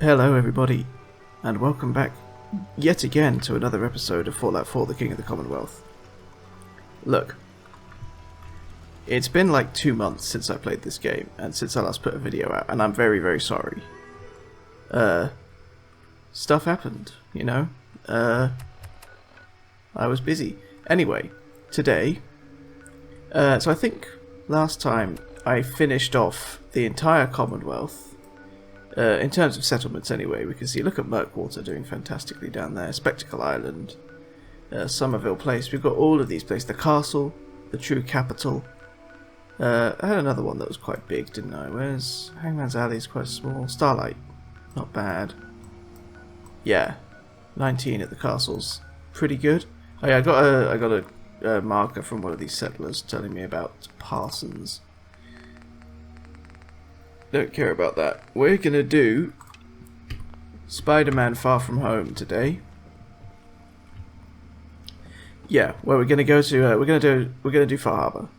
Hello everybody, and welcome back yet again to another episode of Fallout 4 The King of the Commonwealth. Look, it's been like 2 months since I played this game, and since I last put a video out, and I'm very, very sorry. Stuff happened, you know? I was busy. Anyway, today, so I think last time I finished off the entire Commonwealth. In terms of settlements anyway, we can see, look at Murkwater doing fantastically down there, Spectacle Island, Somerville Place, we've got all of these places, the castle, the true capital. I had another one that was quite big, didn't I? Where's Hangman's Alley is quite small, Starlight, not bad. Yeah, 19 at the castles, pretty good. Oh yeah, I got a marker from one of these settlers telling me about Parsons. Don't care about that. We're gonna do Spider-Man Far From Home today. Yeah, well, we're gonna go to we're gonna do Far Harbor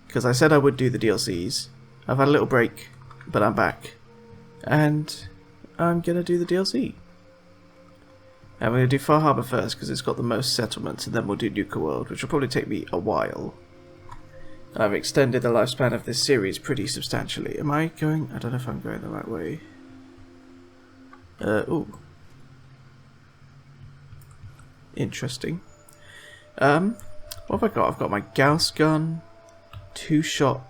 because I said I would do the DLCs. I've had a little break, but I'm back, and I'm gonna do the DLC. And we're gonna do Far Harbor first because it's got the most settlements, and then we'll do Nuka World, which will probably take me a while. I've extended the lifespan of this series pretty substantially. Am I going? I don't know if I'm going the right way. Ooh. Interesting. What have I got? I've got my Gauss gun, 2-shot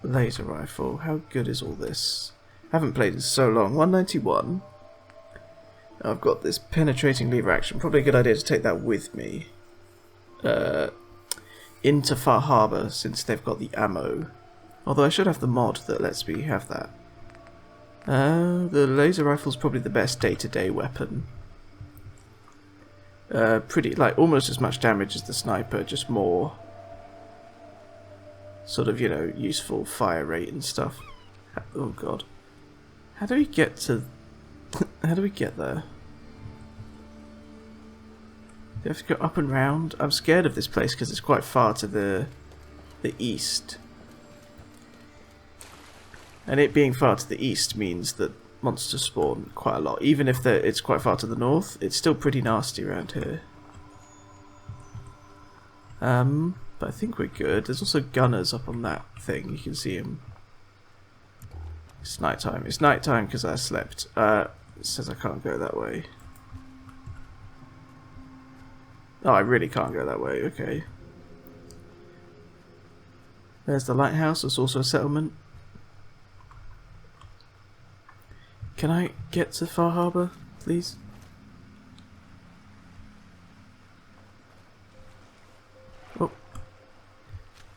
laser rifle. How good is all this? I haven't played in so long. 191. I've got this penetrating lever action. Probably a good idea to take that with me. Into Far Harbor, since they've got the ammo. Although I should have the mod that lets me have that. The laser rifle's probably the best day-to-day weapon. Pretty, like, almost as much damage as the sniper, just more sort of, you know, useful fire rate and stuff. Oh god. How do we get to... How do we get there? Do you have to go up and round? I'm scared of this place because it's quite far to the east. And it being far to the east means that monsters spawn quite a lot. Even if it's quite far to the north, it's still pretty nasty around here. But I think we're good. There's also gunners up on that thing. You can see them. It's nighttime. It's nighttime because I slept. It says I can't go that way. Oh, I really can't go that way, okay. There's the lighthouse, it's also a settlement. Can I get to Far Harbor, please? Oh.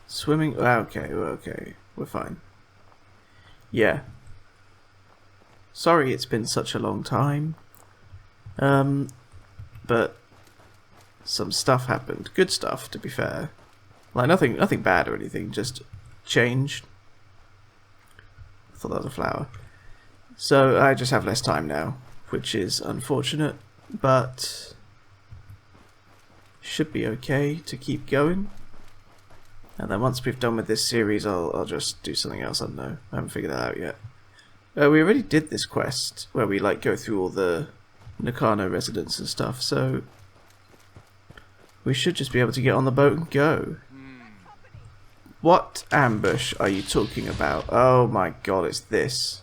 Swimming, okay, okay, we're fine. Yeah. Sorry it's been such a long time. But... some stuff happened. Good stuff, to be fair. Like, nothing bad or anything, just changed. I thought that was a flower. So, I just have less time now, which is unfortunate, but should be okay to keep going. And then once we've done with this series, I'll just do something else, I don't know. I haven't figured that out yet. We already did this quest, where we, like, go through all the Nakano residents and stuff, so... we should just be able to get on the boat and go. What ambush are you talking about? Oh my god, it's this.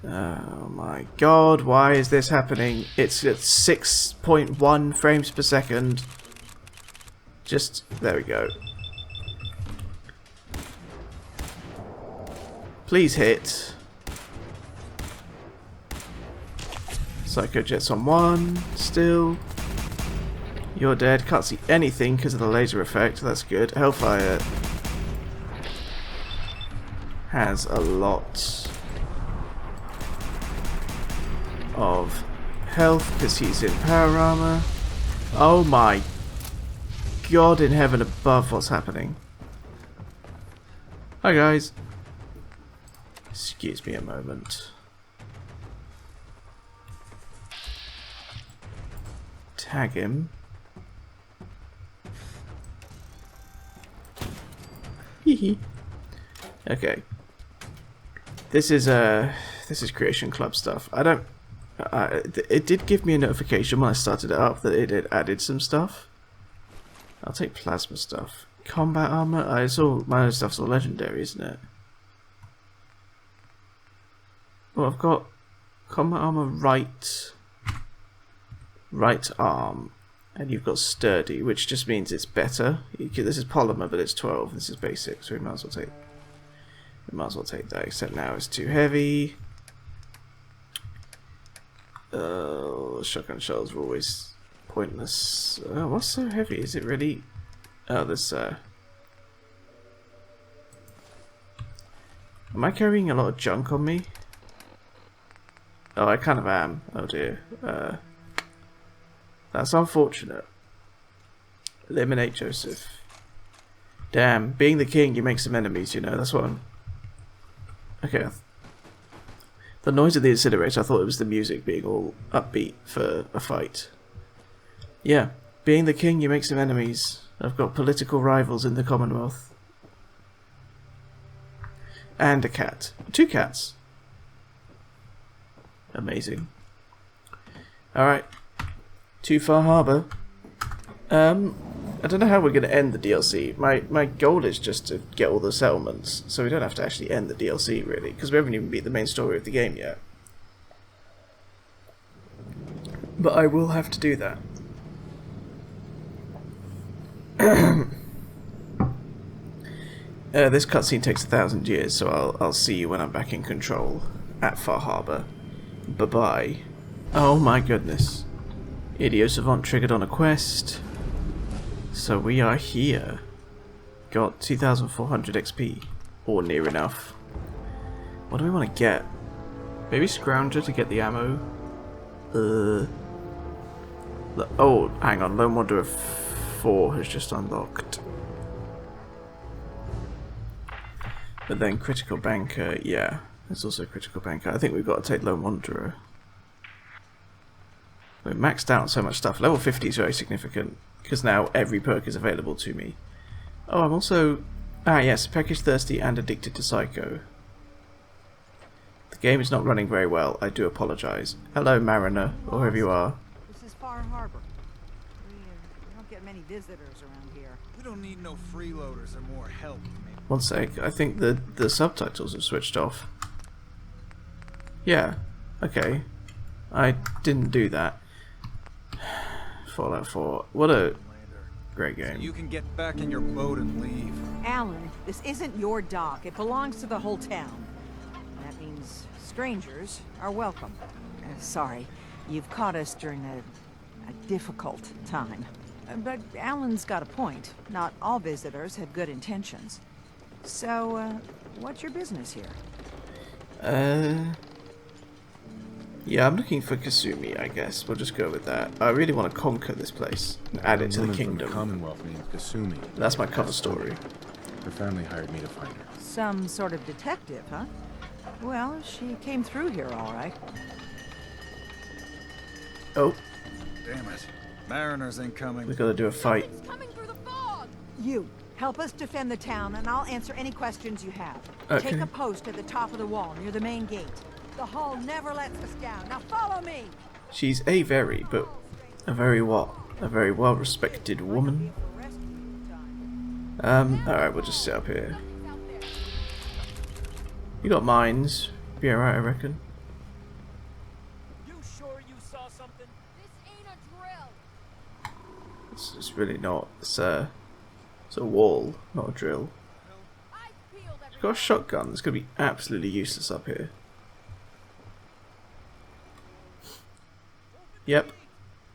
Oh my god, why is this happening? It's at 6.1 frames per second. Just, there we go. Please hit. Psycho Jet's on 1, still. You're dead. Can't see anything because of the laser effect. That's good. Hellfire has a lot of health because he's in power armor. Oh my god in heaven above, what's happening? Hi guys. Excuse me a moment. Tag him. Okay. This is this is Creation Club stuff. I don't... it did give me a notification when I started it up that it had added some stuff. I'll take plasma stuff. Combat armor? It's all... my other stuff's all legendary, isn't it? Well, I've got combat armor right arm, and you've got sturdy, which just means it's better. This is polymer, but it's 12. This is basic, so we might as well take that. Except now it's too heavy. Shotgun shells are always pointless. What's so heavy? Is it really? Oh, this. Am I carrying a lot of junk on me? Oh, I kind of am. Oh dear. That's unfortunate. Eliminate Joseph. Damn, being the king, you make some enemies, you know. That's what I'm... Okay. The noise of the incinerator, I thought it was the music being all upbeat for a fight. Yeah, being the king, you make some enemies. I've got political rivals in the Commonwealth. And a cat. 2 cats. Amazing. Alright. To Far Harbor. I don't know how we're going to end the DLC. My goal is just to get all the settlements, so we don't have to actually end the DLC, really, because we haven't even beat the main story of the game yet. But I will have to do that. This cutscene takes 1,000 years, so I'll see you when I'm back in control at Far Harbor. Bye-bye. Oh my goodness. Idio Savant triggered on a quest. So we are here. Got 2,400 XP. Or near enough. What do we want to get? Maybe Scrounger to get the ammo? Oh, hang on. Lone Wanderer 4 has just unlocked. But then Critical Banker, yeah. There's also Critical Banker. I think we've got to take Lone Wanderer. We're maxed out on so much stuff. Level 50 is very significant, because now every perk is available to me. Oh, I'm also... Ah, yes, Peckish, Thirsty, and Addicted to Psycho. The game is not running very well. I do apologise. Hello, Mariner, or whoever you are. This is Far Harbor. We don't get many visitors around here. We don't need no freeloaders or more help. Maybe. One sec, I think the subtitles have switched off. Yeah, okay. I didn't do that. Fallout 4. What a great game. So you can get back in your boat and leave. Alan, this isn't your dock. It belongs to the whole town. That means strangers are welcome. Sorry, you've caught us during a difficult time. But Alan's got a point. Not all visitors have good intentions. So, what's your business here? Yeah, I'm looking for Kasumi, I guess. We'll just go with that. I really want to conquer this place and add it to the kingdom. The Commonwealth named Kasumi. That's my cover story. Her family hired me to find her. Some sort of detective, huh? Well, she came through here all right. Oh. Damn it. Mariners incoming. We gotta do a fight. It's coming through the fog. You, help us defend the town, and I'll answer any questions you have. Okay. Take a post at the top of the wall, near the main gate. The Hall never lets us down. Now follow me! She's a very well-respected woman. Alright, we'll just sit up here. You got mines. Be alright, I reckon. You sure you saw something? This ain't a drill. It's really not. It's a wall, not a drill. It's got a shotgun. It's gonna be absolutely useless up here. Yep.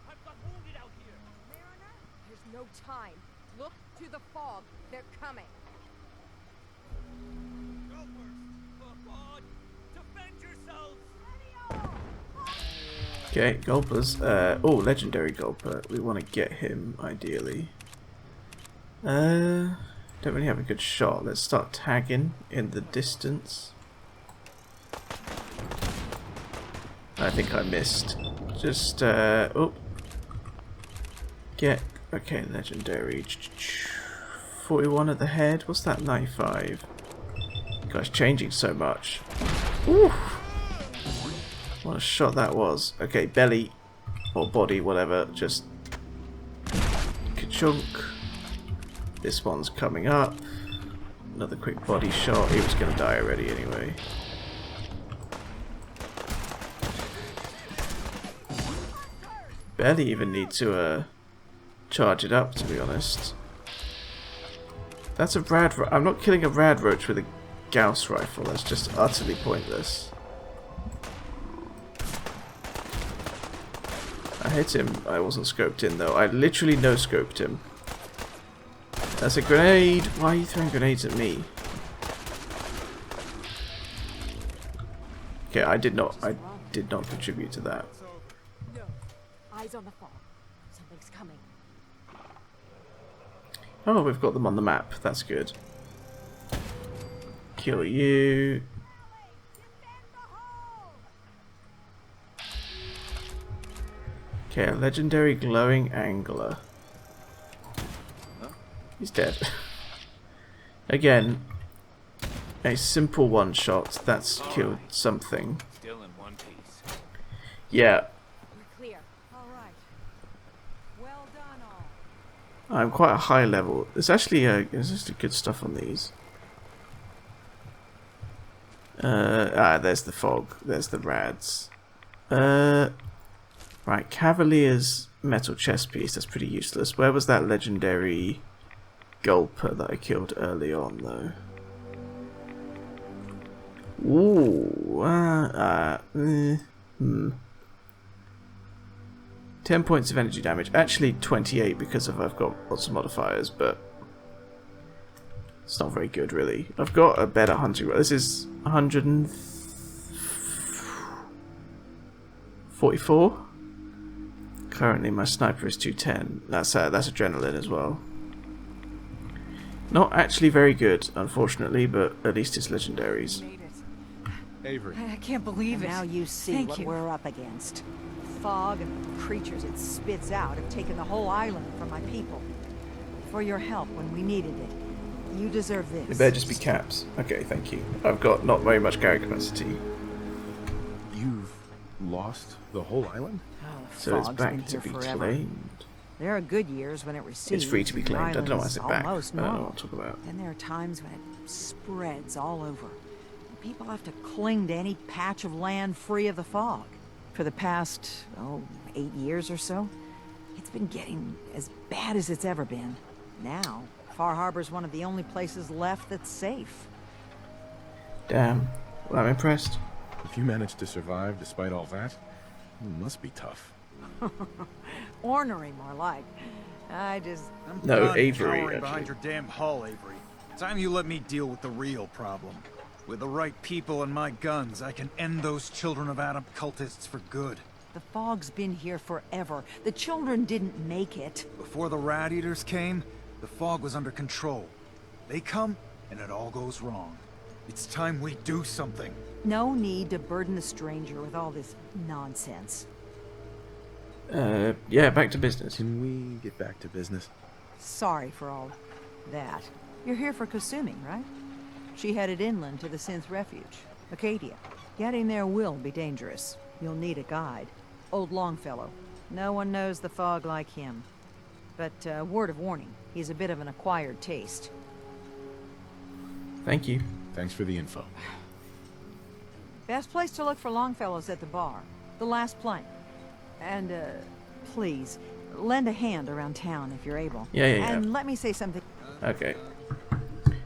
I've got wounded out here. Mariner, there's no time. Look to the fog. They're coming. For God, defend yourselves. Okay, Gulpers. Oh, legendary Gulper. We want to get him, ideally. Don't really have a good shot. Let's start tagging in the distance. I think I missed. Just, oh. Get, okay, legendary. 41 at the head. What's that, 95? Gosh, changing so much. Ooh. What a shot that was. Okay, belly or body, whatever. Just ka-chunk. This one's coming up. Another quick body shot. He was going to die already anyway. Barely even need to charge it up, to be honest. That's a rad. I'm not killing a rad roach with a Gauss rifle. That's just utterly pointless. I hit him. I wasn't scoped in though. I literally no scoped him. That's a grenade. Why are you throwing grenades at me? Okay, I did not contribute to that. No. Eyes on the fog. Something's coming. Oh, we've got them on the map. That's good. Kill you. Okay, a legendary glowing angler. He's dead. Again, a simple one shot that's killed something. Still in one piece. Yeah, We're clear. All right. Well done, all. I'm quite a high level. There's actually good stuff on these. There's the fog. There's the rads. Right, Cavalier's metal chest piece. That's pretty useless. Where was that legendary gulper that I killed early on, though? Ooh. 10 points of energy damage. Actually, 28 because I've got lots of modifiers, but it's not very good, really. I've got a better hunting. This is 144. Currently, my sniper is 210. That's adrenaline as well. Not actually very good, unfortunately, but at least it's legendaries. Made it. Avery. I can't believe it. Now you see Thank what you. we're up against. Fog and the creatures it spits out have taken the whole island from my people. For your help when we needed it. You deserve this. It better just be caps. Okay, thank you. I've got not very much carry capacity. You've lost the whole island? Oh, So it's fog's been back to here be forever. claimed. There are good years when it recedes. It's free to be and the claimed. I don't know why I island's said back. I almost don't know normal. what to talk about. Then there are times when it spreads all over. People have to cling to any patch of land free of the fog. For the past, 8 years or so, it's been getting as bad as it's ever been. Now, Far Harbor's one of the only places left that's safe. Damn. Well, I'm impressed. If you managed to survive despite all that, it must be tough. Ornery, more like. I'm No, done Avery, cowering behind actually. your damn hull, Avery. Time you let me deal with the real problem. With the right people and my guns, I can end those Children of Adam cultists for good. The fog's been here forever. The children didn't make it. Before the Rat Eaters came, the fog was under control. They come, and it all goes wrong. It's time we do something. No need to burden the stranger with all this nonsense. Yeah, back to business. Can we get back to business? Sorry for all that. You're here for Kasumi, right? She headed inland to the Synth Refuge, Acadia. Getting there will be dangerous. You'll need a guide. Old Longfellow. No one knows the fog like him. But word of warning, he's a bit of an acquired taste. Thank you. Thanks for the info. Best place to look for Longfellow's at the bar. The last plank. And, please, lend a hand around town if you're able. Yeah. And let me say something. Okay.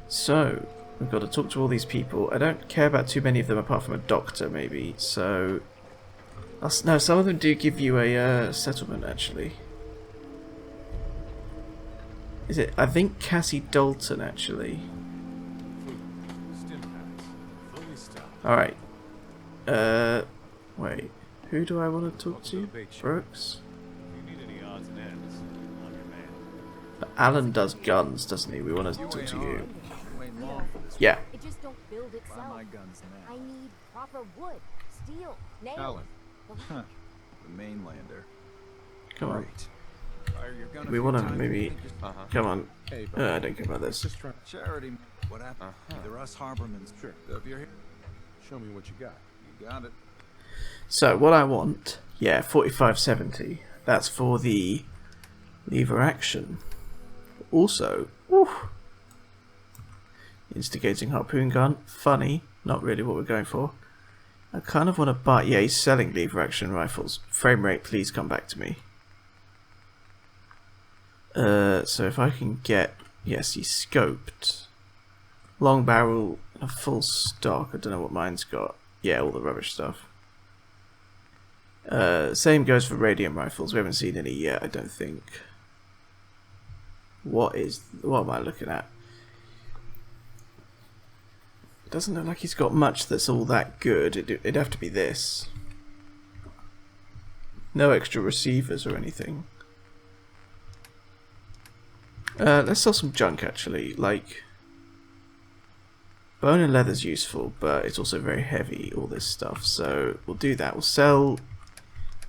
So, we've got to talk to all these people. I don't care about too many of them apart from a doctor, maybe. So, no, some of them do give you a settlement, actually. Is it? I think Cassie Dalton, actually. Alright. Wait. Who do I want to talk to? Brooks? But Alan does guns, doesn't he? We want to talk to you. Yeah. It just don't build Buy itself. my guns now. I need proper wood, steel, nails. Alan. the like. Huh. The mainlander. Come on. Great. Fire your gun a We few want to times, maybe... you think just- Come on. Hey, I don't care about this. just try. Charity. What happened? Either us Harbormans. Sure. So if you're here, Show me what you got. you got it. So what I want, yeah, 4570. That's for the lever action. Also, instigating harpoon gun. Funny, not really what we're going for. I kind of want to buy. Yeah, he's selling lever action rifles. Frame rate, please come back to me. So if I can get, yes, he's scoped. Long barrel, a full stock. I don't know what mine's got. Yeah, all the rubbish stuff. Same goes for radium rifles. We haven't seen any yet, I don't think. What am I looking at? Doesn't look like he's got much that's all that good. It'd have to be this. No extra receivers or anything. Let's sell some junk actually. Like, bone and leather's useful, but it's also very heavy, all this stuff. So we'll do that. We'll sell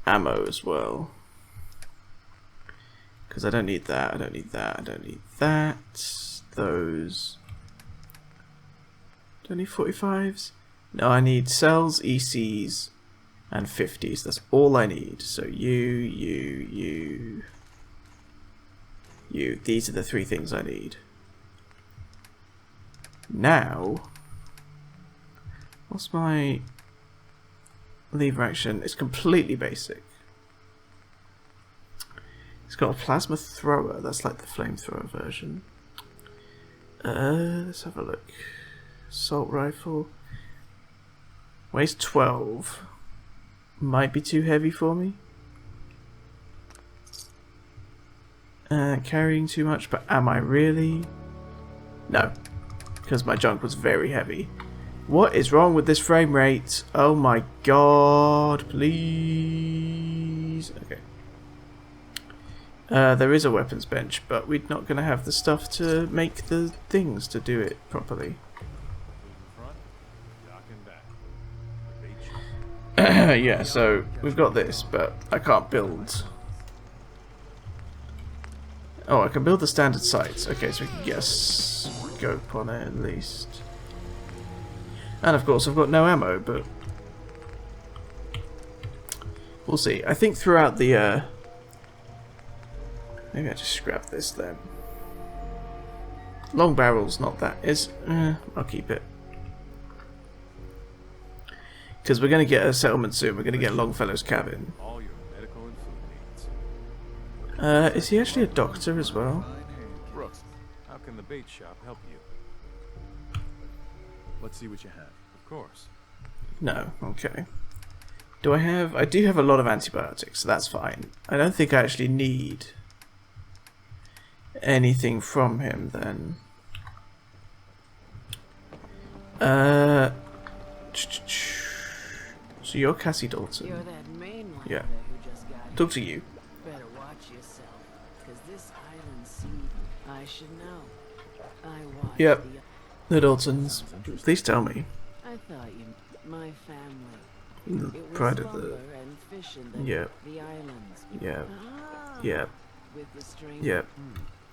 ammo as well. Because I don't need that, I don't need that, I don't need that. Those. Do I need 45s? No, I need cells, ECs, and 50s. That's all I need. So you. These are the three things I need. Now, what's my lever action? It's completely basic. It's got a plasma thrower. That's like the flamethrower version. Let's have a look. Assault rifle. Weighs 12. Might be too heavy for me. Carrying too much, but am I really? No, because my junk was very heavy. What is wrong with this frame rate? Oh my god, please. Okay. There is a weapons bench, but we're not going to have the stuff to make the things to do it properly. Yeah, so we've got this, but I can't build. Oh, I can build the standard sights. Okay, so we can get a scope on it at least. And of course, I've got no ammo, but we'll see. I think throughout the maybe I just scrap this then. Long barrel's not that. I'll keep it. Because we're going to get a settlement soon. We're going to get Longfellow's cabin. All your medical and food needs. Is he actually a doctor as well? Brooks, how can the bait shop help you? Let's see what you have. Of course. No, okay. Do I have... I do have a lot of antibiotics, so that's fine. I don't think I actually need anything from him then. So you're Cassie Dalton. You're that main one Yeah. who just got Talk to you. Better watch yourself, because this island scene, I should know. I watched Yep. The Daltons. Please tell me. I thought you, my family. The It was pride of the... lumber and fishing that Yeah. the islands. Yeah. Ah, Yeah. with the stranger. Yeah.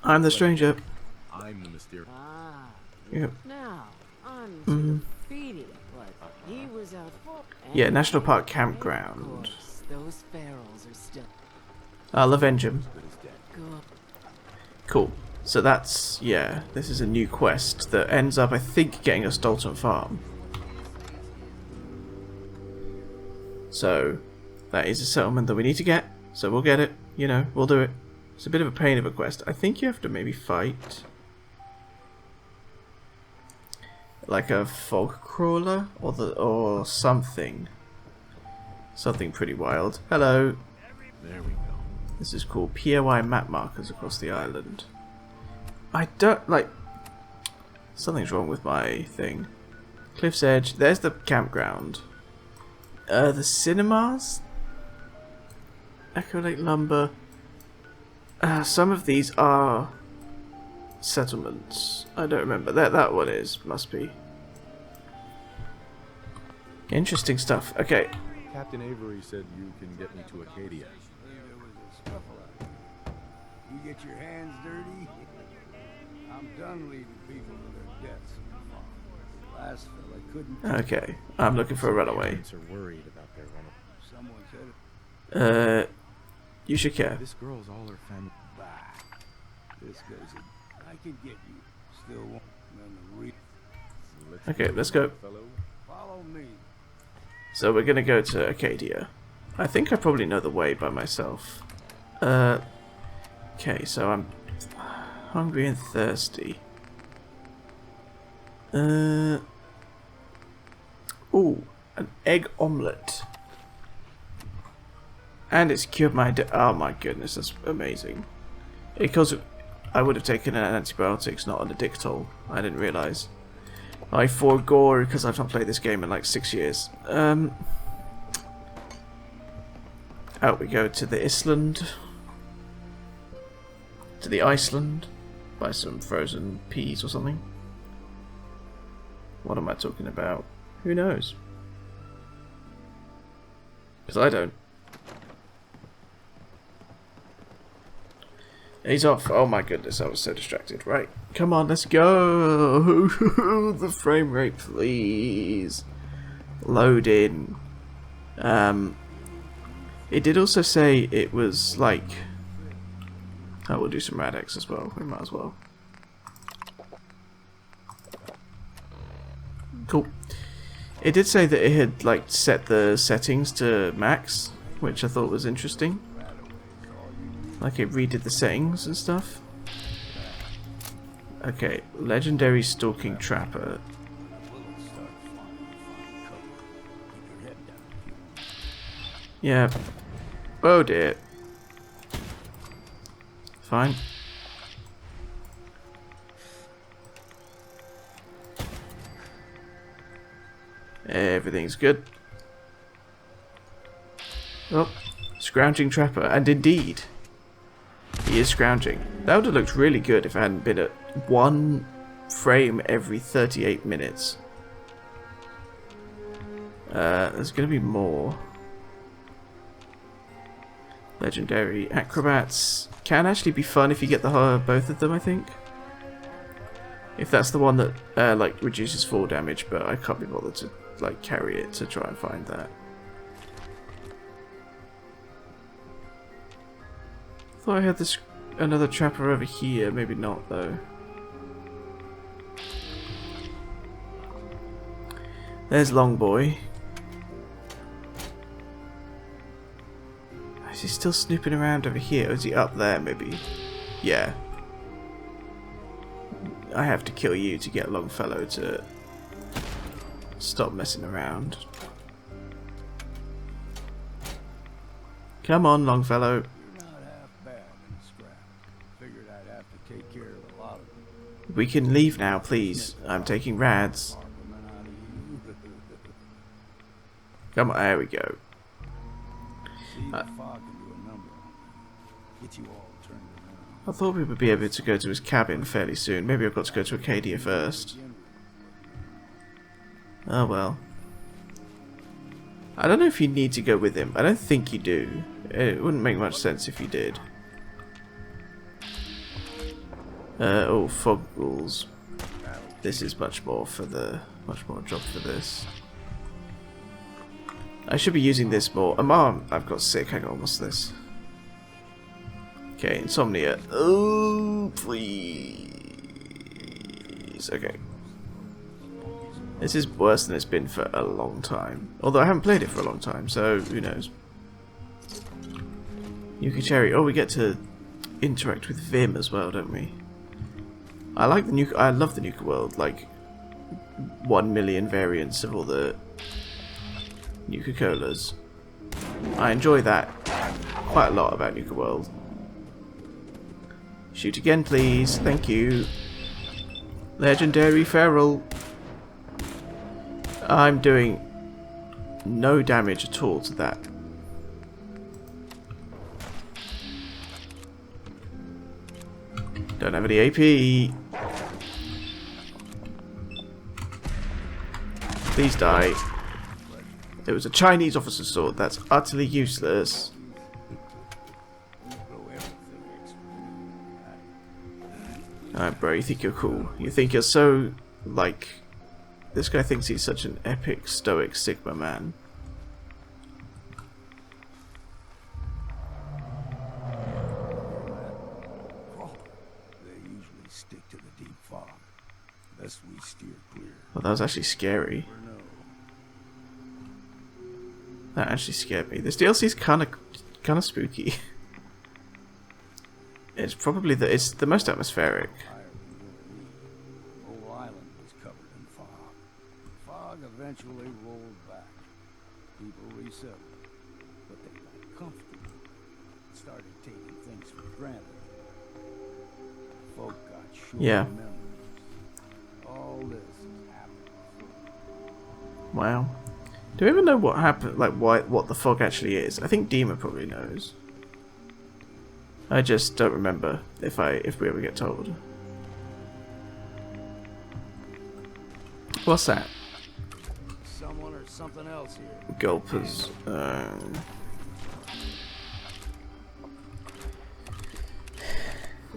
I'm the stranger. I'm the mysterious. Ah, Yep. now on to Mhm. the feeding. But he was out for. Yeah, National Park Of Campground. course, those pharaohs are still I'll avenge him. good. Cool. So that's, yeah, this is a new quest that ends up, I think, getting us Dalton Farm. So, that is a settlement that we need to get. So we'll get it, you know, we'll do it. It's a bit of a pain of a quest. I think you have to maybe fight like a fog crawler or something. Something pretty wild. Hello. There we go. This is called POI map markers across the island. I don't like. Something's wrong with my thing. Cliff's Edge. There's the campground. The cinemas. Echo Lake Lumber. Some of these are settlements. I don't remember. That one is. Must be. Interesting stuff. Okay. Captain Avery said you can get me to Acadia. You get your hands dirty, I'm done leaving people to their deaths in the farm. Last fella couldn't. Okay, I'm looking for a runaway. Parents are worried about their runaway. Someone said it. You should care. This girl's all her family. Bah. This goes in. I can get you. Still won't. None the real. Okay, let's go. Fellow. Follow me. So we're gonna go to Acadia. I think I probably know the way by myself. Okay, so I'm hungry and thirsty. Ooh, an egg omelette. And it's cured my oh my goodness, that's amazing. Because I would have taken an antibiotics, not an addictol. I didn't realise. I forgore because I've not played this game in like 6 years. Out we go to the Island. To the Iceland. Buy some frozen peas or something. What am I talking about? Who knows? Because I don't. He's off. Oh my goodness, I was so distracted. Right, come on, let's go. The frame rate, please. Load in. It did also say it was like... Oh, we'll do some Radex as well. We might as well. Cool. It did say that it had like set the settings to max, which I thought was interesting. Like it redid the settings and stuff. Okay, legendary stalking trapper. Yeah. Oh dear. Fine. Everything's good. Oh, scrounging trapper, and indeed, he is scrounging. That would have looked really good if I hadn't been at 1 frame every 38 minutes. There's going to be more. Legendary acrobats can actually be fun if you get the both of them, I think. If that's the one that like reduces fall damage, but I can't be bothered to like carry it to try and find that. Thought I had this another trapper over here, maybe not though. There's Longboy. Is he still snooping around over here? Or is he up there maybe? Yeah. I have to kill you to get Longfellow to stop messing around. Come on, Longfellow. You're not half bad in the scrap. Figured I'd have to take care of a lot of them. We can leave now, please. I'm taking rads. Compliment out of you. Come on, there we go. See, the fog can do a number on you. Get you all turned around. I thought we would be able to go to his cabin fairly soon. Maybe I've got to go to Acadia first. Oh well. I don't know if you need to go with him. I don't think you do. It wouldn't make much sense if you did. Oh, fog ghouls. This is much more job for this. I should be using this more. I've got sick. Hang on, what's this? Okay, insomnia. Oh, please. Okay. This is worse than it's been for a long time. Although I haven't played it for a long time, so who knows. Yuki Cherry. Oh, we get to interact with Vim as well, don't we? I like the I love the Nuka world. Like 1 million variants of all the Nuka-Colas. I enjoy that quite a lot about Nuka World. Shoot again, please. Thank you. Legendary Feral. I'm doing no damage at all to that. Don't have any AP. Please die. It was a Chinese officer's sword. That's utterly useless. Alright, bro, you think you're cool. You think you're so, like, This guy thinks he's such an epic, stoic Sigma man. They usually stick to the deep fog. Lest we steer clear. Well, that was actually scary. Never know. That actually scared me. This DLC's kind of spooky. It's probably it's the most atmospheric. Higher than the whole island was covered in fog. Fog eventually rolled back. People resettled, but they got comfortable and started taking things for granted. Folk got short memories. All this has happened before. Wow. Do we even know what happened? Like what the fog actually is? I think Dima probably knows. I just don't remember if we ever get told. What's that? Someone or something else here. Gulpers.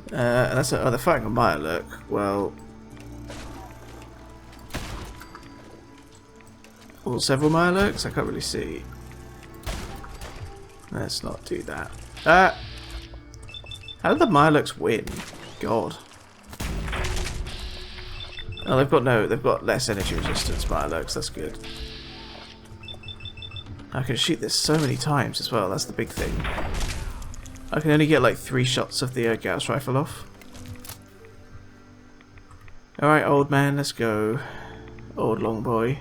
That's they're fighting on Mirelurk. Well, or several Mirelurks? I can't really see. Let's not do that. How did the Mirelurks win? God. Oh, they've got less energy resistance, Mirelurks, that's good. I can shoot this so many times as well, that's the big thing. I can only get like 3 shots of the Gauss rifle off. Alright, old man, let's go. Old long boy.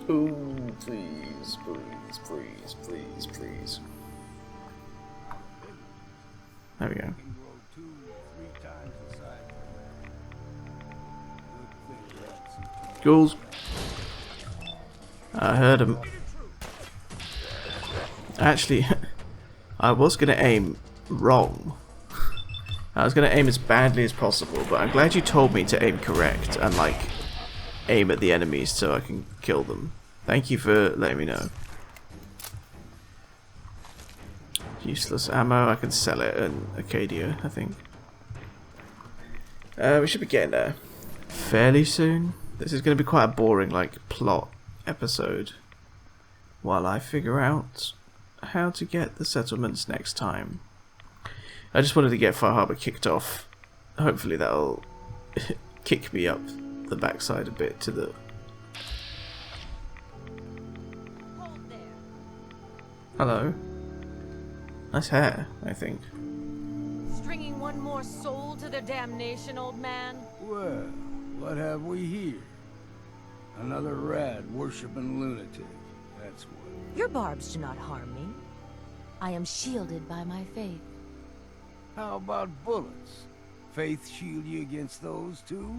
Ooh, please, please, please, please, please. There we go. Ghouls. I heard him. Actually, I was going to aim wrong. I was going to aim as badly as possible, but I'm glad you told me to aim correct and, like, aim at the enemies so I can kill them. Thank you for letting me know. Useless ammo, I can sell it in Acadia, I think. We should be getting there fairly soon. This is going to be quite a boring, like, plot episode while I figure out how to get the settlements next time. I just wanted to get Far Harbor kicked off. Hopefully that'll kick me up the backside a bit to the... Hold there. Hello. Nice hair, I think. Stringing one more soul to their damnation, old man? Well, what have we here? Another rad-worshipping lunatic. That's what. Your barbs do not harm me. I am shielded by my faith. How about bullets? Faith shield you against those too?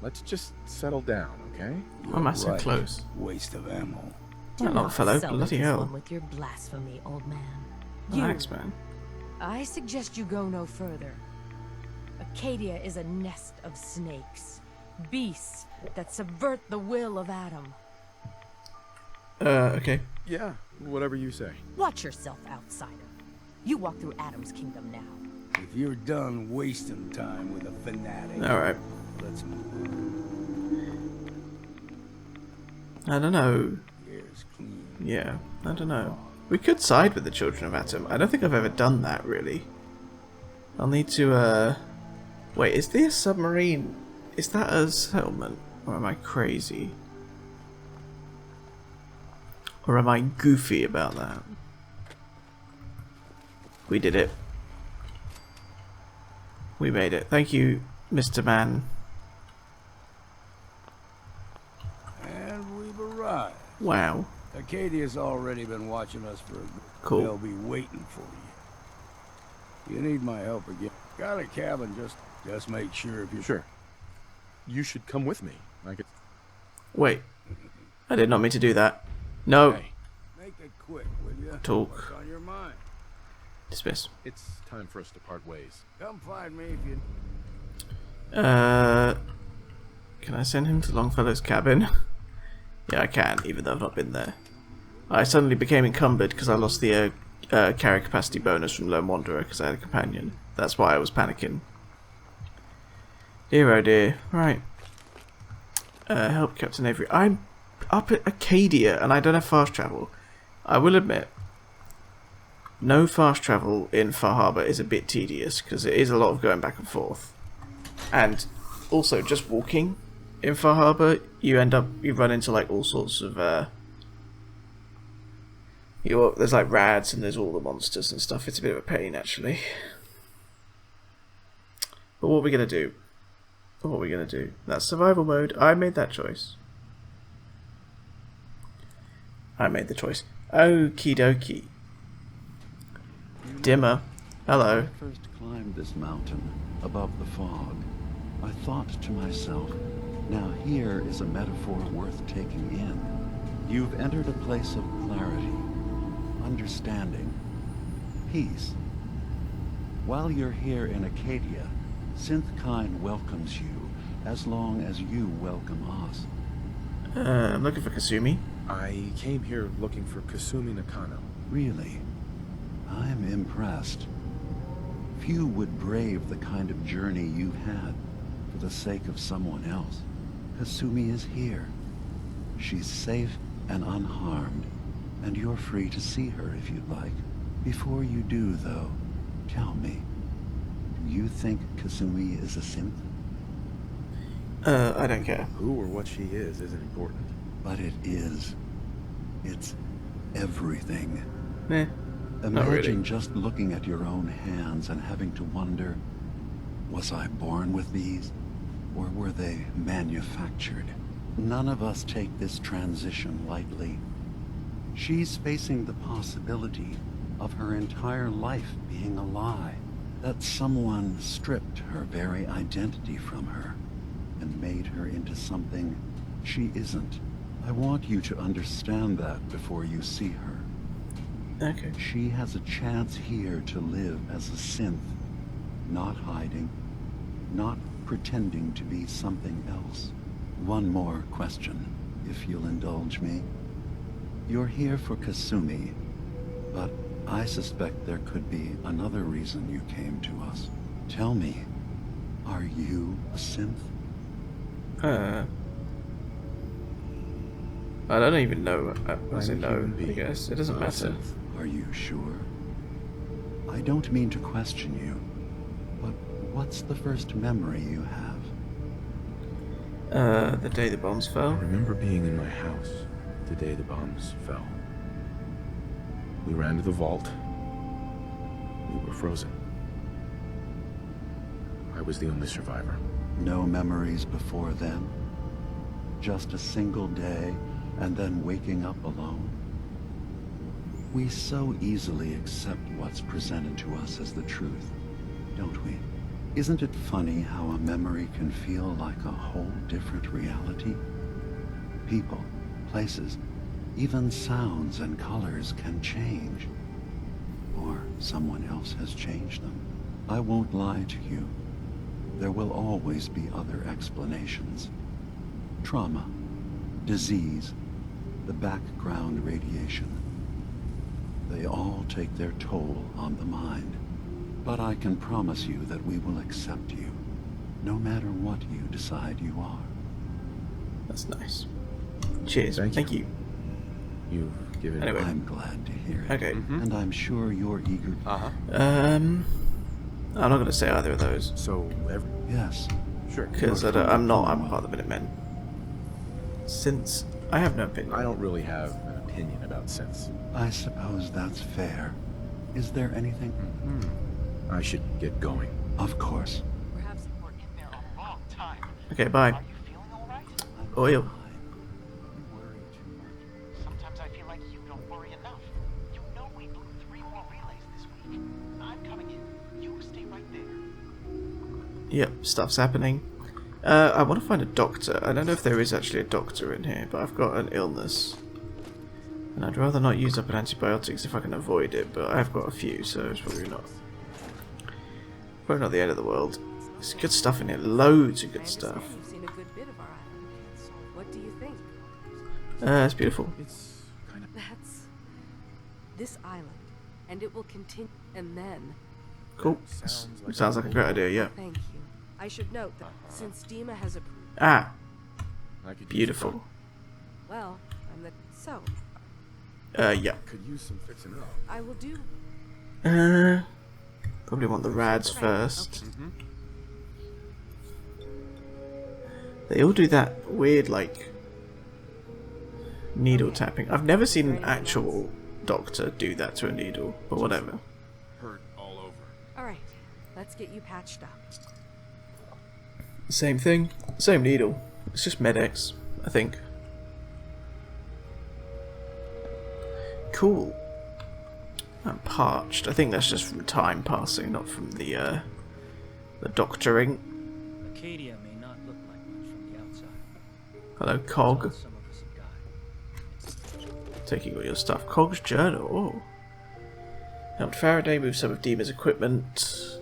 Let's just settle down, okay? Why am I so close? Waste of ammo. Do Hello, not fellow. sully Bloody this hell. one with your blasphemy, old man. Relax, man. I suggest you go no further. Acadia is a nest of snakes. Beasts that subvert the will of Adam. Okay. Yeah, whatever you say. Watch yourself, outsider. You walk through Adam's kingdom now. If you're done wasting time with a fanatic, Alright. let's move on. I don't know. Here's clean. Yeah, I don't know. We could side with the Children of Atom. I don't think I've ever done that, really. I'll need to, Wait, is there a submarine? Is that a settlement? Or am I crazy? Or am I goofy about that? We did it. We made it. Thank you, Mr. Man. And we've arrived. Wow. Acadia's already been watching us for a... Cool. They'll be waiting for you. You need my help again. Got a cabin, just make sure if you... Sure. You should come with me. I could... Wait. I did not mean to do that. No. Hey, Make it quick, will you? Talk. What's on your mind? Dismiss. it's time for us to part ways. Come find me if you... Can I send him to Longfellow's cabin? Yeah, I can, even though I've not been there. I suddenly became encumbered because I lost the carry capacity bonus from Lone Wanderer because I had a companion. That's why I was panicking. Dear oh dear. Right. Help Captain Avery. I'm up at Acadia and I don't have fast travel. I will admit, no fast travel in Far Harbor is a bit tedious because it is a lot of going back and forth. And also just walking in Far Harbor, you run into like all sorts of there's like rads and there's all the monsters and stuff. It's a bit of a pain actually. But what are we gonna do? What are we gonna do? That's survival mode. I made that choice. I made the choice. Okie dokie. Dimmer. Hello. When I first climbed this mountain above the fog, I thought to myself, now here is a metaphor worth taking in. You've entered a place of clarity, understanding, peace. While you're here in Acadia, Synthkind welcomes you as long as you welcome us. I'm looking for Kasumi. I came here looking for Kasumi Nakano. Really? I'm impressed. Few would brave the kind of journey you've had for the sake of someone else. Kasumi is here. She's safe and unharmed, and you're free to see her if you'd like. Before you do, though, tell me, do you think Kasumi is a synth? I don't care. Who or what she is isn't important. But it is. It's everything. Eh, Imagine not really. just looking at your own hands and having to wonder, was I born with these? Or were they manufactured? None of us take this transition lightly. She's facing the possibility of her entire life being a lie. That someone stripped her very identity from her and made her into something she isn't. I want you to understand that before you see her. Okay. She has a chance here to live as a synth, not hiding, not pretending to be something else. One more question, if you'll indulge me. You're here for Kasumi, but I suspect there could be another reason you came to us. Tell me, are you a synth? I don't even know. I say I'm a no, human I being, guess. It doesn't not a matter. synth. Are you sure? I don't mean to question you, but what's the first memory you have? The day the bombs fell. I remember being in my house the day the bombs fell. We ran to the vault. We were frozen. I was the only survivor. No memories before then? Just a single day, and then waking up alone? We so easily accept what's presented to us as the truth, don't we? Isn't it funny how a memory can feel like a whole different reality? People, places, even sounds and colors can change. Or someone else has changed them. I won't lie to you. There will always be other explanations. Trauma, disease, the background radiation. They all take their toll on the mind. But I can promise you that we will accept you, no matter what you decide you are. That's nice. Cheers. Thank you. You've given Anyway. I'm glad to hear it. Okay. And I'm sure you're eager. I'm not going to say either of those. So, Yes. sure. Because I'm part of the Minutemen. Since I have no opinion. I don't really have an opinion about synths. I suppose that's fair. Is there anything? I should get going. Of course. Perhaps we're in there a long time. Okay, bye. Are you feeling all right? Oil. You worry too much. Sometimes I feel like you don't worry enough. You know we blew 3 more relays this week. I'm coming in. You stay right there. Yep, stuff's happening. I want to find a doctor. I don't know if there is actually a doctor in here, but I've got an illness. And I'd rather not use up an antibiotics if I can avoid it, but I've got a few, so it's probably not the end of the world. There's good stuff in here, loads of good stuff. You've seen a good bit of our island. So what do you think? It's beautiful. It's kind of... That's this island, and it will continue. And then, Cool. Sounds like a great idea, yeah. thank you. I should note that since Dima has approved... Ah, I could beautiful. Well, I'm the... So, Yeah. Could use some fixing up. I will do... Probably want the rads first. They all do that weird, like, needle tapping. I've never seen an actual doctor do that to a needle, but whatever. Hurt all over. Alright, let's get you patched up. Same thing, same needle. It's just Med-X, I think. Cool. I'm parched. I think that's just from time passing, not from the doctoring. Acadia may not look like much from the outside. Hello, Cog. Some of us have got. Taking all your stuff. Cog's journal. Oh. Helped Faraday move some of Dima's equipment.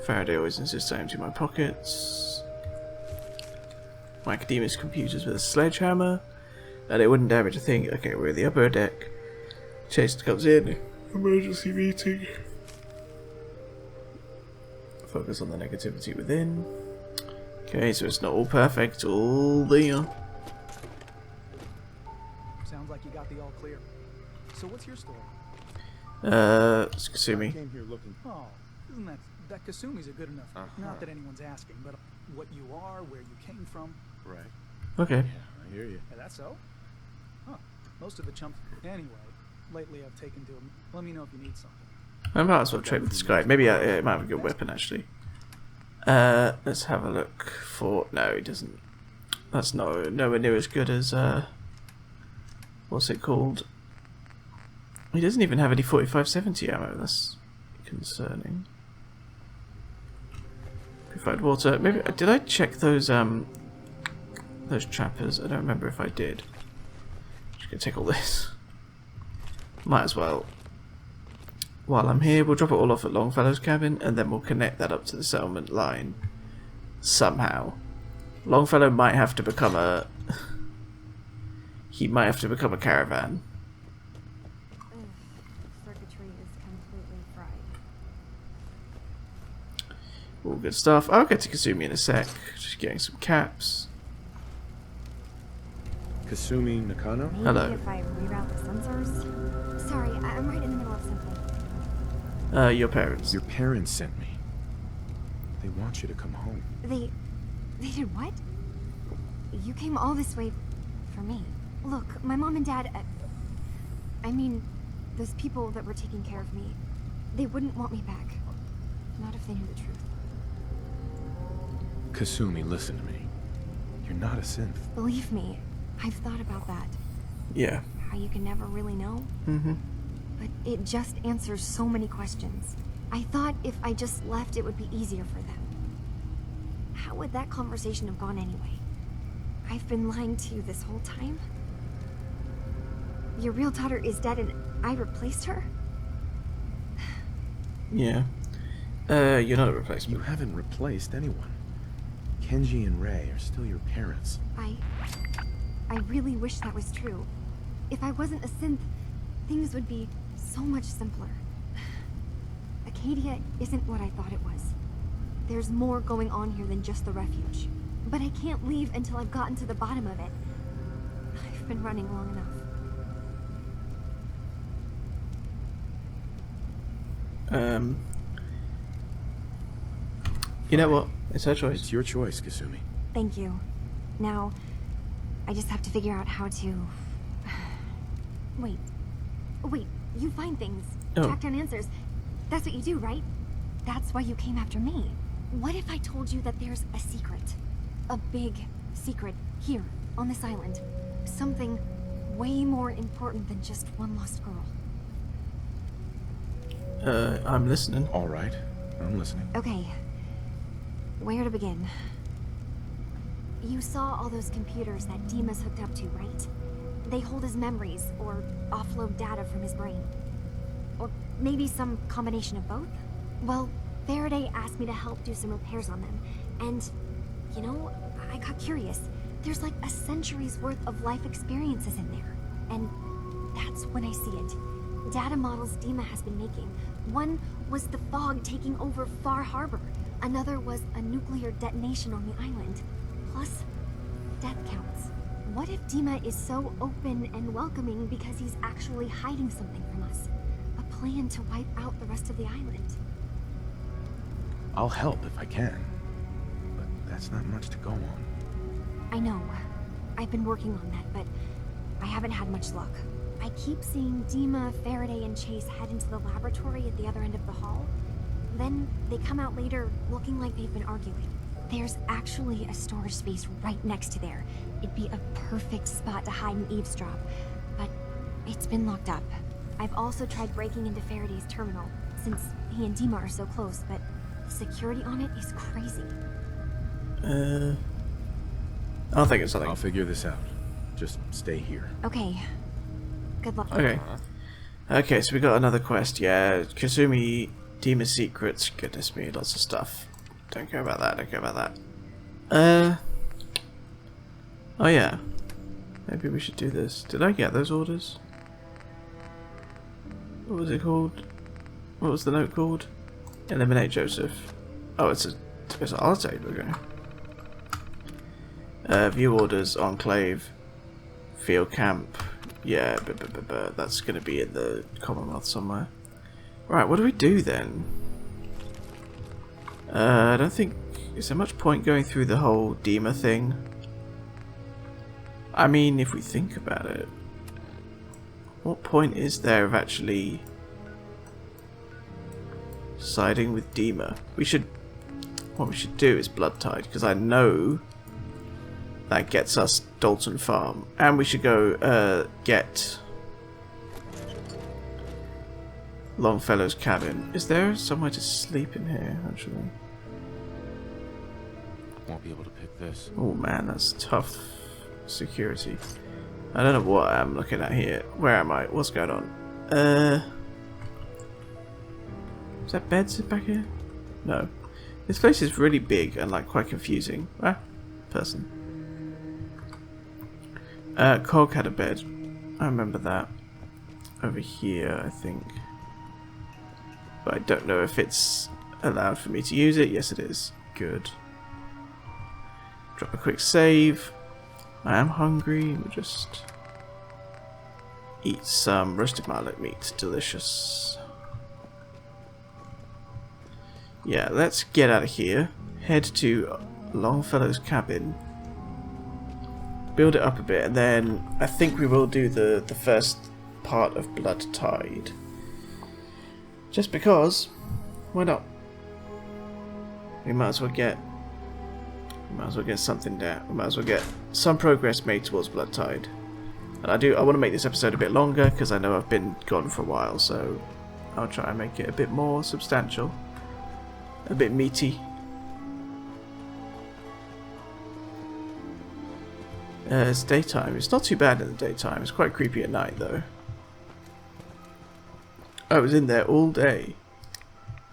Faraday always insists I empty my pockets. Whack Dima's computers with a sledgehammer. And it wouldn't damage a thing. Okay, we're in the upper deck. Chase comes in. Emergency meeting. Focus on the negativity within. Okay, so it's not all perfect. All there. Sounds like you got the all clear. So what's your story? It's Kasumi. I came here looking. Oh, isn't that Kasumi's a good enough? Not that anyone's asking, but what you are, where you came from. Right. Okay. Yeah, I hear you. Yeah, that's so? Huh. Most of the chumps. Anyway, lately I've taken to him. Let me know if you need something. I might as well trade with this guy. Maybe it might have a good weapon, actually. Let's have a look for... No, he doesn't. That's nowhere near as good as... what's it called? He doesn't even have any 4570 ammo. That's concerning. Purified water. Maybe... Did I check those trappers? I don't remember if I did. Just gonna take all this. Might as well. While I'm here, we'll drop it all off at Longfellow's cabin, and then we'll connect that up to the settlement line. Somehow. Longfellow might have to become a... he might have to become a caravan. Circuitry is completely fried. All good stuff. I'll get to Kasumi in a sec. Just getting some caps. Kasumi Nakano? Maybe Hello. if I reroute the sensors? Sorry, I'm right in the middle of something. Your parents. Your parents sent me. They want you to come home. They did what? You came all this way for me. Look, my mom and dad, I mean, those people that were taking care of me, they wouldn't want me back. Not if they knew the truth. Kasumi, listen to me. You're not a synth. Believe me, I've thought about that. Yeah. How you can never really know. But it just answers so many questions. I thought if I just left, it would be easier for them. How would that conversation have gone anyway? I've been lying to you this whole time? Your real daughter is dead and I replaced her? Yeah. You're not a replacement. You haven't replaced anyone. Kenji and Rei are still your parents. I really wish that was true. If I wasn't a synth, things would be so much simpler. Acadia isn't what I thought it was. There's more going on here than just the refuge. But I can't leave until I've gotten to the bottom of it. I've been running long enough. You know what? It's her choice. It's your choice, Kasumi. Thank you. Now, I just have to figure out how to... Wait, you find things, track down answers. That's what you do, right? That's why you came after me. What if I told you that there's a secret? A big secret here, on this island. Something way more important than just one lost girl. I'm listening. All right, I'm listening. Okay. Where to begin? You saw all those computers that Dima's hooked up to, right? They hold his memories, or offload data from his brain. Or maybe some combination of both? Well, Faraday asked me to help do some repairs on them, and, you know, I got curious. There's like a century's worth of life experiences in there, and that's when I see it. Data models Dima has been making. One was the fog taking over Far Harbor. Another was a nuclear detonation on the island. Plus, death counts. What if Dima is so open and welcoming because he's actually hiding something from us? A plan to wipe out the rest of the island. I'll help if I can. But that's not much to go on. I know. I've been working on that, but I haven't had much luck. I keep seeing Dima, Faraday, and Chase head into the laboratory at the other end of the hall. Then they come out later looking like they've been arguing. There's actually a storage space right next to there. It'd be a perfect spot to hide and eavesdrop, but it's been locked up. I've also tried breaking into Faraday's terminal, since he and Dima are so close, but the security on it is crazy. I'll think of something. I'll figure this out. Just stay here. Okay. Good luck. Okay. Okay, so we got another quest. Yeah, Kasumi, Demon Secrets. Goodness me, lots of stuff. Don't care about that. Don't care about that. Oh yeah. Maybe we should do this. Did I get those orders? What was it called? What was the note called? Eliminate Joseph. Oh, it's an artist. Okay. View orders, Enclave, Field Camp. Yeah, that's going to be in the Commonwealth somewhere. Right, what do we do then? I don't think... Is there much point going through the whole Dima thing? I mean, if we think about it, what point is there of actually siding with Dima? What we should do is Blood Tide, because I know that gets us Dalton Farm, and we should go get Longfellow's cabin. Is there somewhere to sleep in here, actually? Won't be able to pick this. Oh man, that's tough security. I don't know what I'm looking at here. Where am I? What's going on? Is that beds back here? No. This place is really big and like quite confusing. Ah, person. Cog had a bed. I remember that. Over here, I think. But I don't know if it's allowed for me to use it. Yes, it is. Good. Drop a quick save. I am hungry. We'll just eat some roasted marlet meat. Delicious. Yeah, let's get out of here. Head to Longfellow's cabin. Build it up a bit, and then I think we will do the first part of Blood Tide. Just because, why not? We might as well get something down. We might as well get some progress made towards Blood Tide. And I want to make this episode a bit longer because I know I've been gone for a while, so I'll try and make it a bit more substantial, a bit meaty. It's daytime. It's not too bad in the daytime. It's quite creepy at night, though. I was in there all day.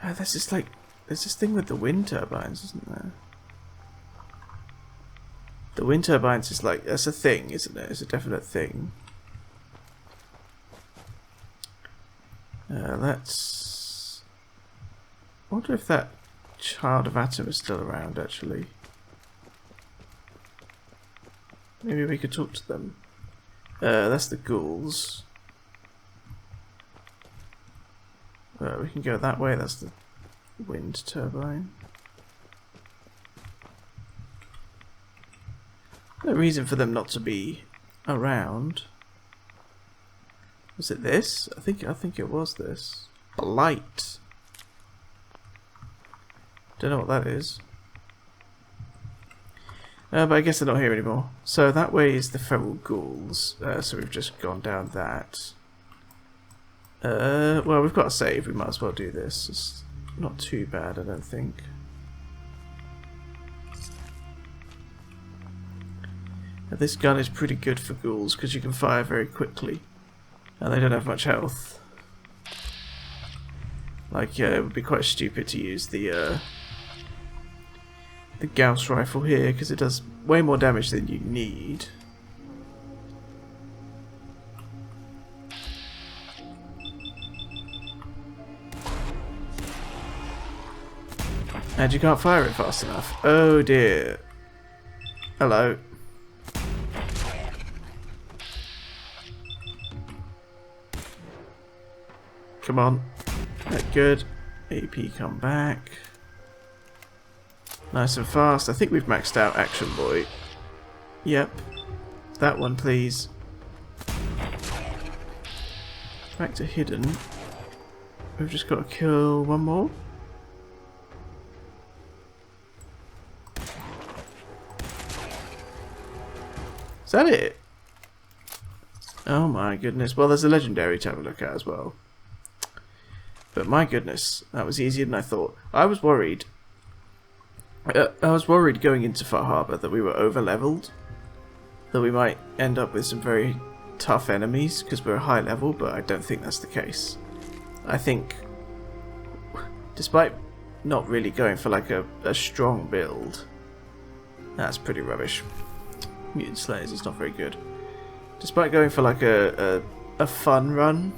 There's this thing with the wind turbines, isn't there? The wind turbines is like, that's a thing, isn't it? It's a definite thing. Let's... I wonder if that child of Atom is still around, actually. Maybe we could talk to them. That's the ghouls. We can go that way, that's the wind turbine. No reason for them not to be around. Was it this? I think it was this. Blight. Don't know what that is. But I guess they're not here anymore. So that way is the feral ghouls. So we've just gone down that. Well, we've got a save. We might as well do this. It's not too bad, I don't think. Now, this gun is pretty good for ghouls because you can fire very quickly, and they don't have much health. Like, it would be quite stupid to use the Gauss rifle here because it does way more damage than you need. And you can't fire it fast enough. Oh dear. Hello. Come on. Good. AP come back. Nice and fast. I think we've maxed out Action Boy. Yep. That one, please. Back to Hidden. We've just got to kill one more. Is that it? Oh my goodness. Well, there's a legendary to have a look at as well. But my goodness, that was easier than I thought. I was worried. Going into Far Harbor that we were over-leveled. That we might end up with some very tough enemies because we're high level, but I don't think that's the case. I think, despite not really going for like a strong build, that's pretty rubbish. Mutant Slayers is not very good. Despite going for like a fun run,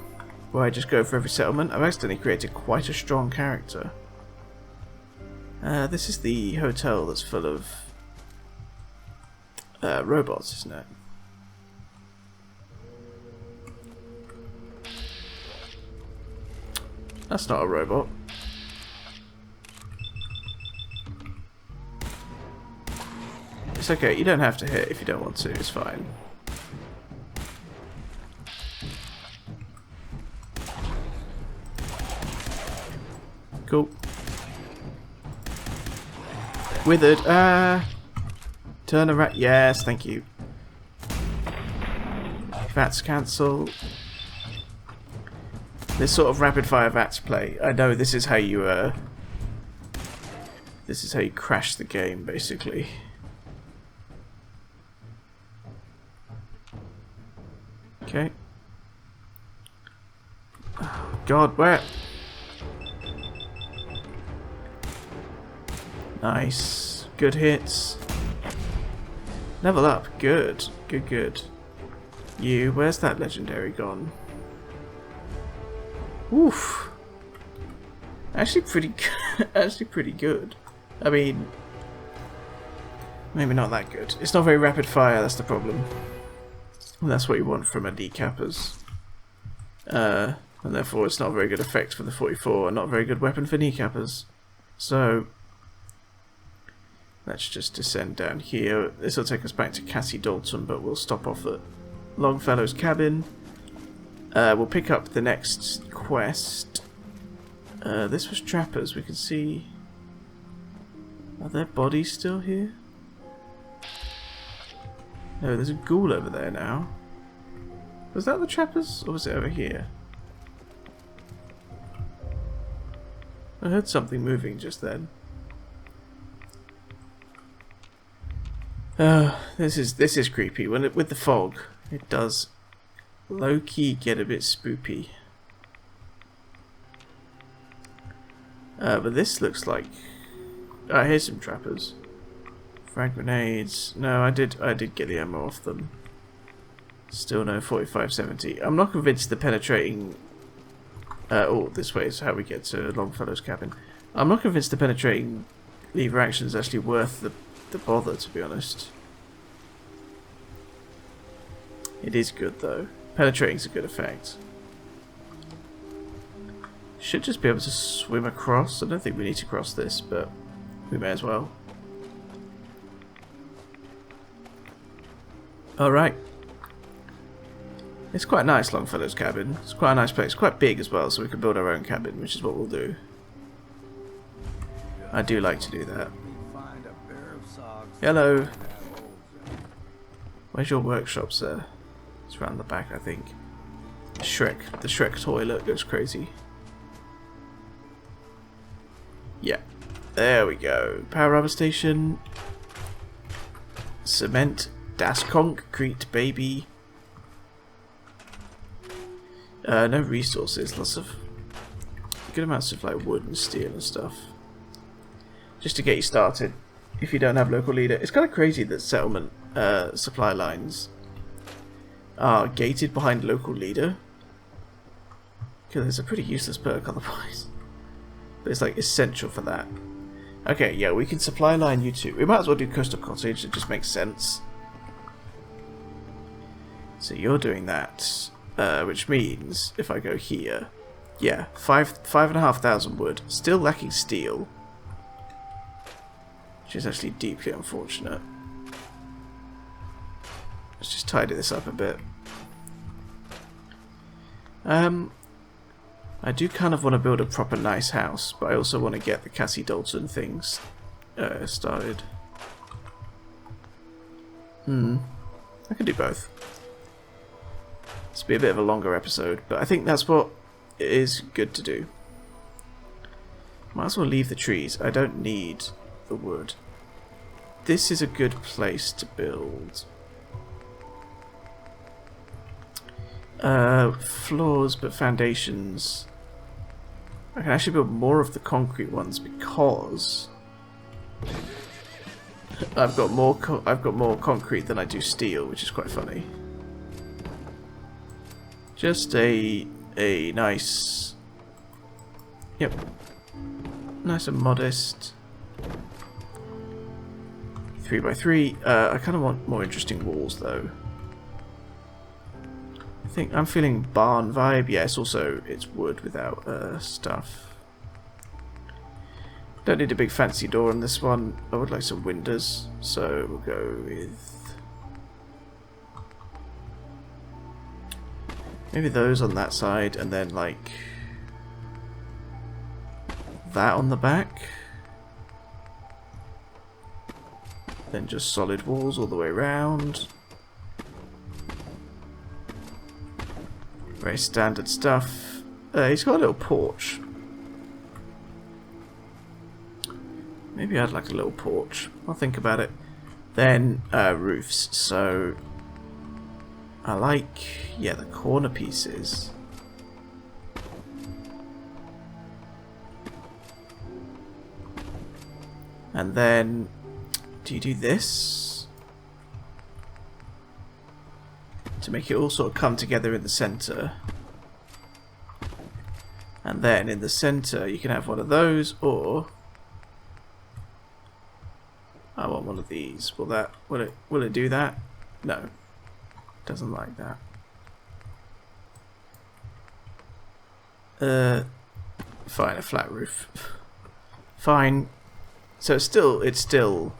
where I just go for every settlement, I've accidentally created quite a strong character. This is the hotel that's full of robots, isn't it? That's not a robot. It's okay, you don't have to hit if you don't want to, it's fine. Cool. Withered. Turn around. Yes, thank you. VATS cancel. This sort of rapid fire VATS play. I know this is how you crash the game, basically. Okay. Oh, God, where? Nice. Good hits. Level up. Good. Good, good. You, where's that legendary gone? Oof. Actually pretty good. Actually pretty good. I mean, maybe not that good. It's not very rapid fire, that's the problem. And that's what you want from a decappers. And therefore it's not a very good effect for the 44 and not a very good weapon for kneecappers. So let's just descend down here. This will take us back to Cassie Dalton, but we'll stop off at Longfellow's cabin. We'll pick up the next quest. This was Trappers. We can see... Are their bodies still here? No, there's a ghoul over there now. Was that the Trappers? Or was it over here? I heard something moving just then. This is creepy. With the fog, it does low-key get a bit spoopy. But this looks like... here's some Trappers. Frag grenades. No, I did get the ammo off them. Still no 4570. I'm not convinced the penetrating... oh, this way is how we get to Longfellow's cabin. I'm not convinced the penetrating lever action is actually worth the bother, to be honest. It is good though. Penetrating's a good effect. Should just be able to swim across. I don't think we need to cross this, but we may as well. Alright. It's quite nice, Longfellow's cabin. It's quite a nice place. Quite big as well, so we can build our own cabin, which is what we'll do. I do like to do that. Hello. Where's your workshop, sir? It's around the back, I think. The Shrek toilet goes crazy. Yeah. There we go. Power armor station. Cement. Das concrete, baby. No resources. Lots of good amounts of like wood and steel and stuff. Just to get you started. If you don't have local leader. It's kind of crazy that settlement supply lines are gated behind local leader. Because it's a pretty useless perk otherwise. But it's like essential for that. Okay, yeah, we can supply line you two. We might as well do Coastal Cottage, it just makes sense. So you're doing that, which means if I go here, yeah, 5,500 wood, still lacking steel, which is actually deeply unfortunate. Let's just tidy this up a bit. I do kind of want to build a proper nice house, but I also want to get the Cassie Dalton things started. I can do both. This will be a bit of a longer episode, but I think that's what is good to do. Might as well leave the trees. I don't need the wood. This is a good place to build. Floors, but foundations. I can actually build more of the concrete ones because I've got more concrete than I do steel, which is quite funny. Just a nice, yep, nice and modest 3x3. I kind of want more interesting walls though. I think I'm feeling barn vibe. Yeah, it's wood without stuff. Don't need a big fancy door on this one. I would like some windows, so we'll go with maybe those on that side, and then like that on the back. Then just solid walls all the way around. Very standard stuff. He's got a little porch. Maybe I'd like a little porch. I'll think about it. Then roofs. So I like, yeah, the corner pieces. And then do you do this? To make it all sort of come together in the center. And then in the center you can have one of those, or I want one of these. Will it do that? No. Doesn't like that. Fine, a flat roof. Fine. So it's still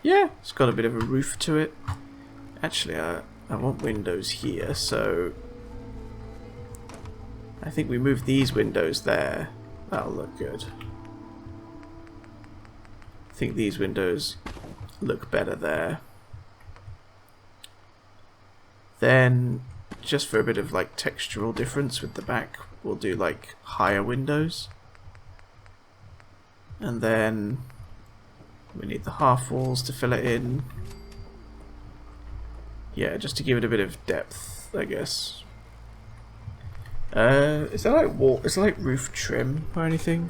yeah, it's got a bit of a roof to it. Actually, I want windows here, so I think we move these windows there. That'll look good. I think these windows look better there. Then, just for a bit of like textural difference with the back, we'll do like higher windows. And then we need the half walls to fill it in. Yeah, just to give it a bit of depth, I guess. Is that like wall? Is it like roof trim or anything?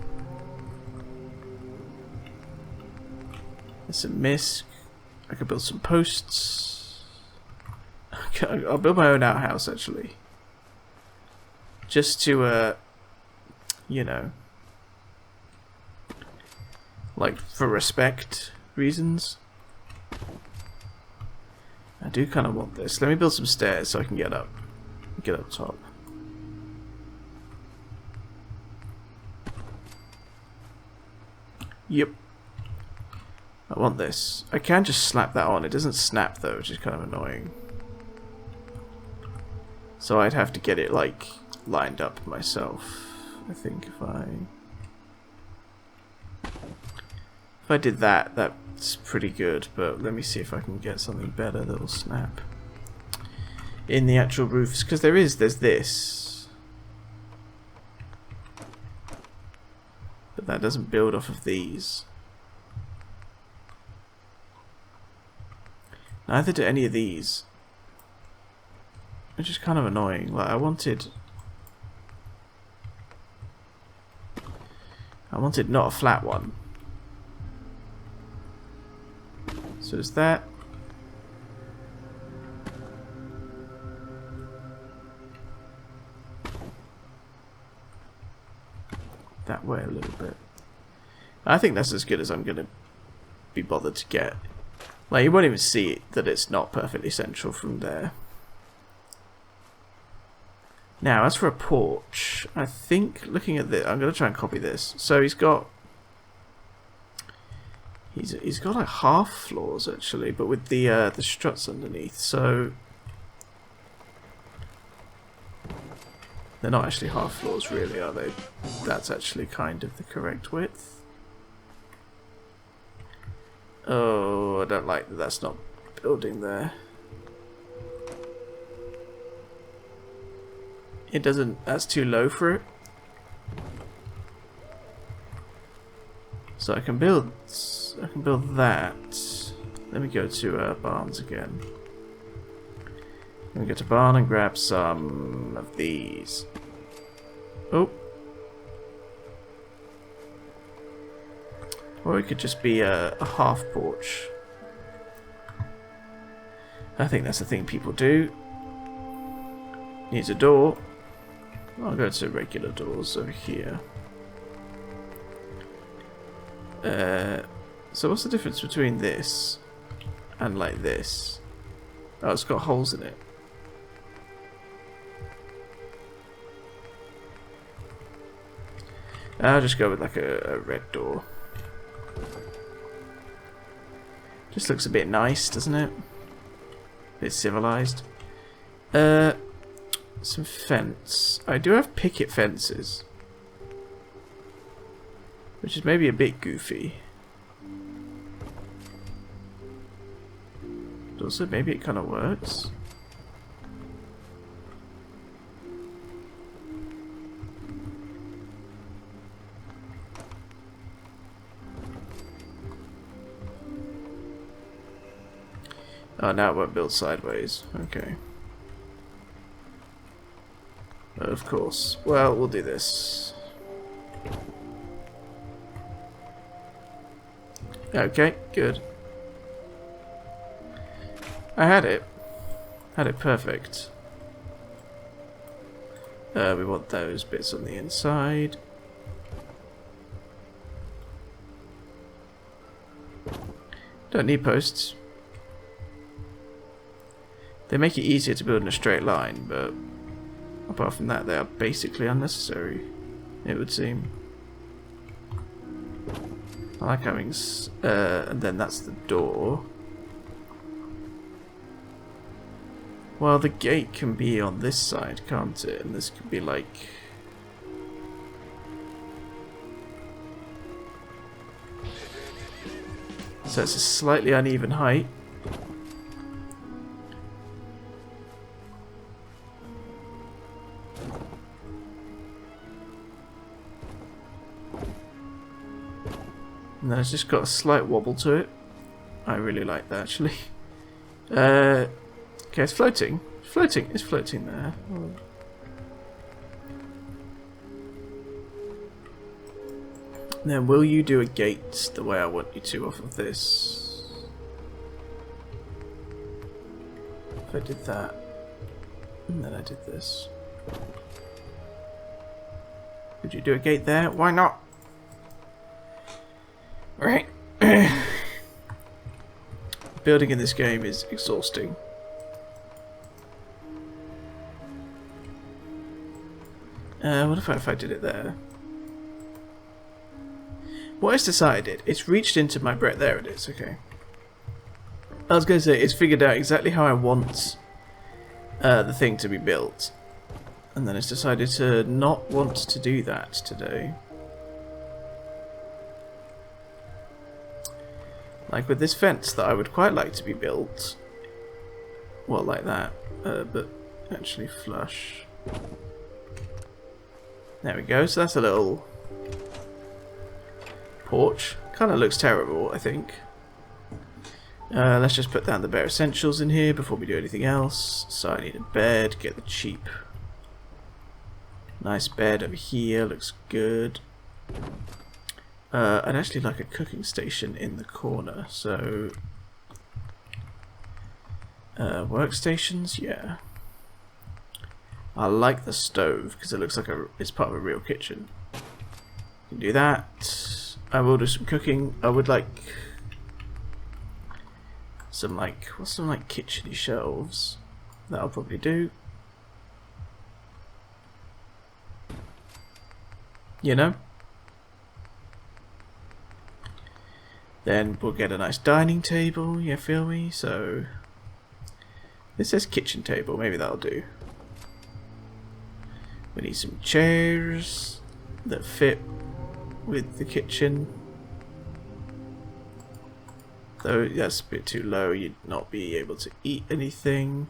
There's some misc. I could build some posts. Okay, I'll build my own outhouse actually. Just to, you know, like for respect reasons. I do kind of want this. Let me build some stairs so I can get up top. Yep. I want this. I can just slap that on. It doesn't snap though, which is kind of annoying. So I'd have to get it like lined up myself. I think if I did that, that's pretty good, but let me see if I can get something better that will snap in the actual roofs, because there's this, but that doesn't build off of these. Neither do any of these, which is kind of annoying. Like I wanted not a flat one. So there's that. That way a little bit. I think that's as good as I'm going to be bothered to get. Like, you won't even see that it's not perfectly central from there. Now, as for a porch, I think, looking at this, I'm going to try and copy this. So he's got like half floors actually, but with the struts underneath. So they're not actually half floors, really, are they? That's actually kind of the correct width. Oh, I don't like that. That's not building there. It doesn't. That's too low for it. So I can build that. Let me go to barns again. Let me go to barn and grab some of these. Oh. Or it could just be a half porch. I think that's the thing people do. Needs a door. I'll go to regular doors over here. So what's the difference between this and like this? Oh, it's got holes in it. I'll just go with like a red door. Just looks a bit nice, doesn't it? A bit civilized. Some fence. I do have picket fences, which is maybe a bit goofy. But also, maybe it kind of works. Oh, now it won't build sideways. Okay. Of course. Well, we'll do this. Okay, good. I had it. Had it perfect. We want those bits on the inside. Don't need posts. They make it easier to build in a straight line, but apart from that, they are basically unnecessary, it would seem. I like having, and then that's the door. Well, the gate can be on this side, can't it? And this could be like... So it's a slightly uneven height. And then it's just got a slight wobble to it. I really like that, actually. Okay, it's floating. It's floating there. Oh. Then will you do a gate the way I want you to off of this? If I did that, and then I did this. Could you do a gate there? Why not? Right. Building in this game is exhausting. What if I did it there? What it's decided, it's reached into my bread. There it is, okay. I was going to say, it's figured out exactly how I want the thing to be built. And then it's decided to not want to do that today. Like with this fence that I would quite like to be built. Well, like that, but actually flush. There we go, so that's a little porch. Kind of looks terrible, I think. Let's just put down the bare essentials in here before we do anything else. So I need a bed, get the cheap. Nice bed over here, looks good. I'd actually like a cooking station in the corner, so... workstations, yeah. I like the stove, because it looks like it's part of a real kitchen. You can do that. I will do some cooking. I would like some what's some kitcheny shelves. That'll probably do. You know? Then we'll get a nice dining table, you feel me? So this says kitchen table, maybe that'll do. We need some chairs that fit with the kitchen. Though that's a bit too low, you'd not be able to eat anything.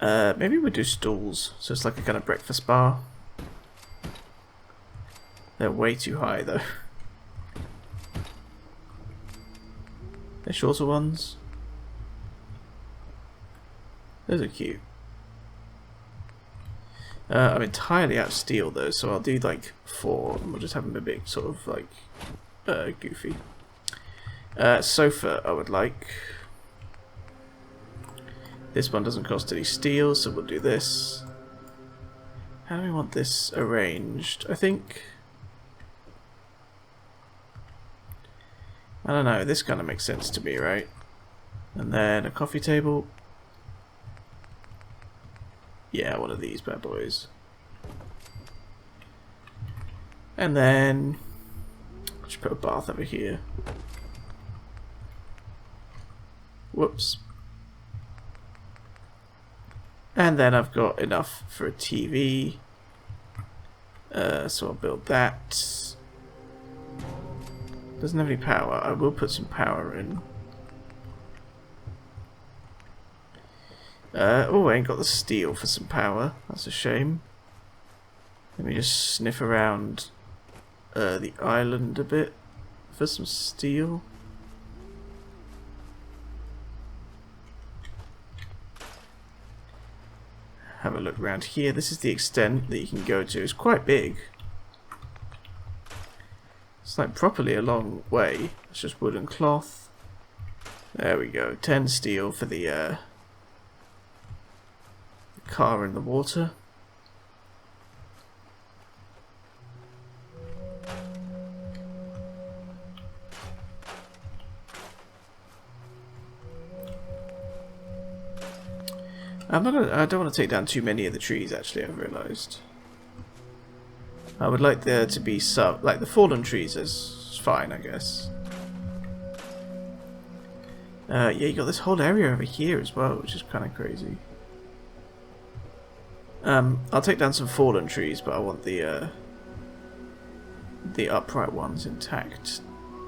Maybe we'll do stools, so it's like a kind of breakfast bar. They're way too high though. They're shorter ones. Those are cute. I'm entirely out of steel though, so I'll do like 4 and we'll just have them a bit sort of like goofy. Sofa I would like. This one doesn't cost any steel, so we'll do this. How do we want this arranged? I think... I don't know, this kind of makes sense to me, right? And then a coffee table. Yeah, one of these bad boys. And then... just put a bath over here. Whoops. And then I've got enough for a TV. So I'll build that. Doesn't have any power. I will put some power in. Oh, I ain't got the steel for some power. That's a shame. Let me just sniff around the island a bit for some steel. Have a look around here. This is the extent that you can go to. It's quite big. It's like properly a long way. It's just wood and cloth. There we go. 10 steel for the car in the water. I don't want to take down too many of the trees, actually, I've realised. I would like there to be some, like the fallen trees is fine, I guess. Yeah, you got this whole area over here as well, which is kind of crazy. I'll take down some fallen trees, but I want the upright ones intact.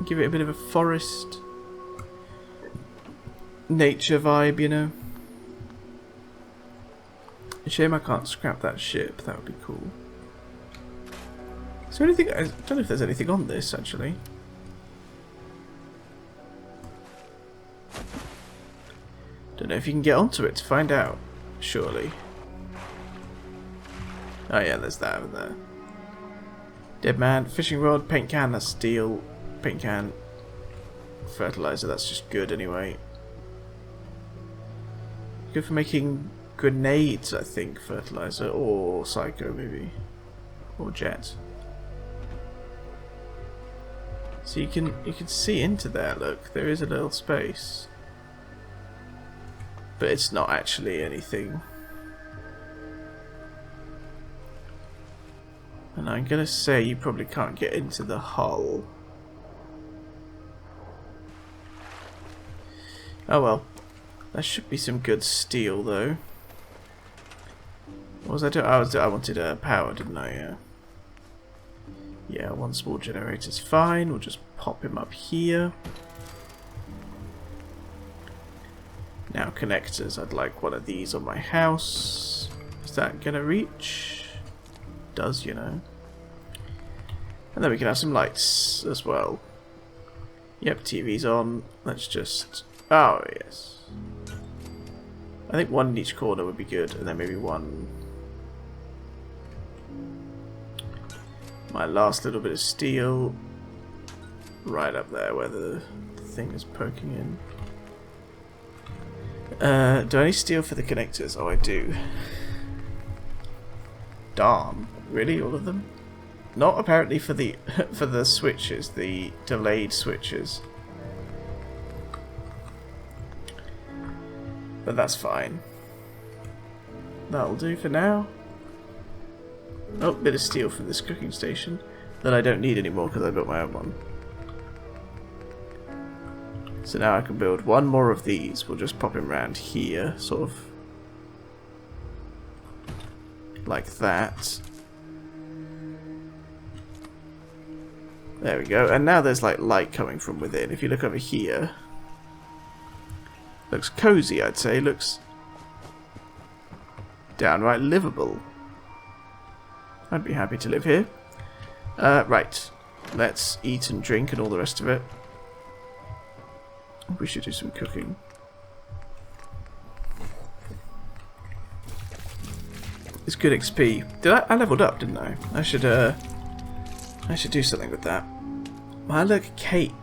Give it a bit of a forest nature vibe, you know. Shame I can't scrap that ship. That would be cool. Is there anything? I don't know if there's anything on this actually. Don't know if you can get onto it to find out. Surely. Oh yeah, there's that over there. Dead man, fishing rod, paint can, that's steel, paint can, fertilizer, that's just good anyway. Good for making grenades, I think, fertilizer, or psycho maybe, or jet. So you can see into there. Look, there is a little space, but it's not actually anything. And I'm gonna say you probably can't get into the hull. Oh well, there should be some good steel though. What was I doing? I wanted power, didn't I? Yeah. Yeah, one small generator's fine. We'll just pop him up here. Now connectors. I'd like one of these on my house. Is that gonna reach? Does, you know. And then we can have some lights as well. Yep, TV's on. Let's just... oh, yes. I think one in each corner would be good, and then maybe one... my last little bit of steel right up there where the thing is poking in. Do I need steel for the connectors? Oh, I do. Darn. Really, all of them? Not apparently for the for the switches, the delayed switches. But that's fine. That'll do for now. Oh, bit of steel from this cooking station that I don't need anymore because I built my own one. So now I can build one more of these. We'll just pop him around here, sort of like that. There we go. And now there's like light coming from within. If you look over here, looks cozy, I'd say. Looks downright livable. I'd be happy to live here. Right. Let's eat and drink and all the rest of it. We should do some cooking. It's good XP. I leveled up, didn't I? I should do something with that. Lilac cake.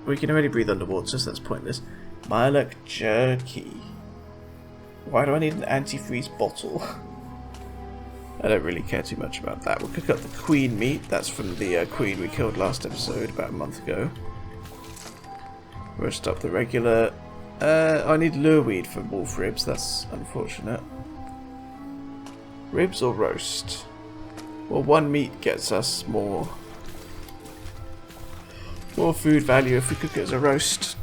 We can already breathe underwater, so that's pointless. Lilac jerky. Why do I need an antifreeze bottle? I don't really care too much about that. We'll cook up the queen meat. That's from the queen we killed last episode, about a month ago. Roast up the regular. I need lureweed for wolf ribs. That's unfortunate. Ribs or roast? Well, one meat gets us more food value if we cook it as a roast.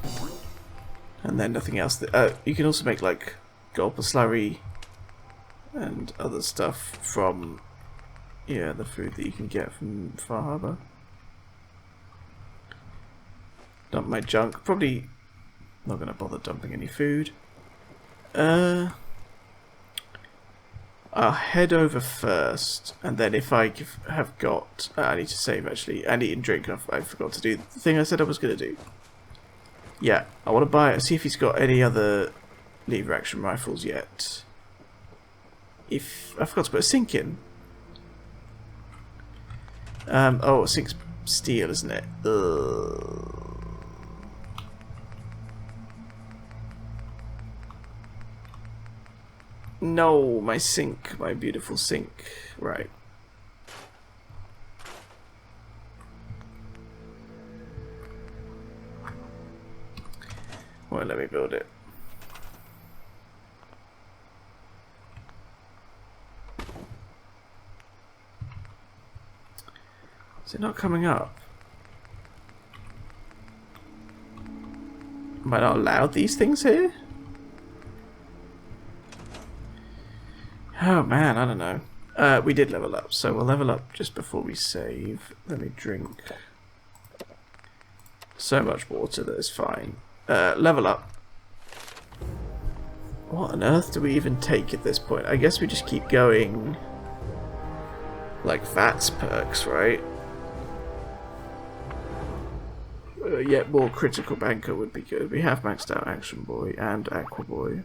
And then nothing else. You can also make like gulper slurry and other stuff from, yeah, the food that you can get from Far Harbour. Dump my junk. Probably not going to bother dumping any food. I'll head over first, and then if I have got... I need to save actually, and eat and drink. I forgot to do the thing I said I was going to do. Yeah, I want to buy it, see if he's got any other lever action rifles yet. I forgot to put a sink in. Oh, sink's steel, isn't it? Ugh. No, my sink, my beautiful sink. Right. Well, let me build it. Is it not coming up? Am I not allowed these things here? Oh man, I don't know. We did level up, so we'll level up just before we save. Let me drink so much water that is fine. Level up. What on earth do we even take at this point? I guess we just keep going like VATS perks, right? Yet more critical banker would be good. We have maxed out Action Boy and Aqua Boy.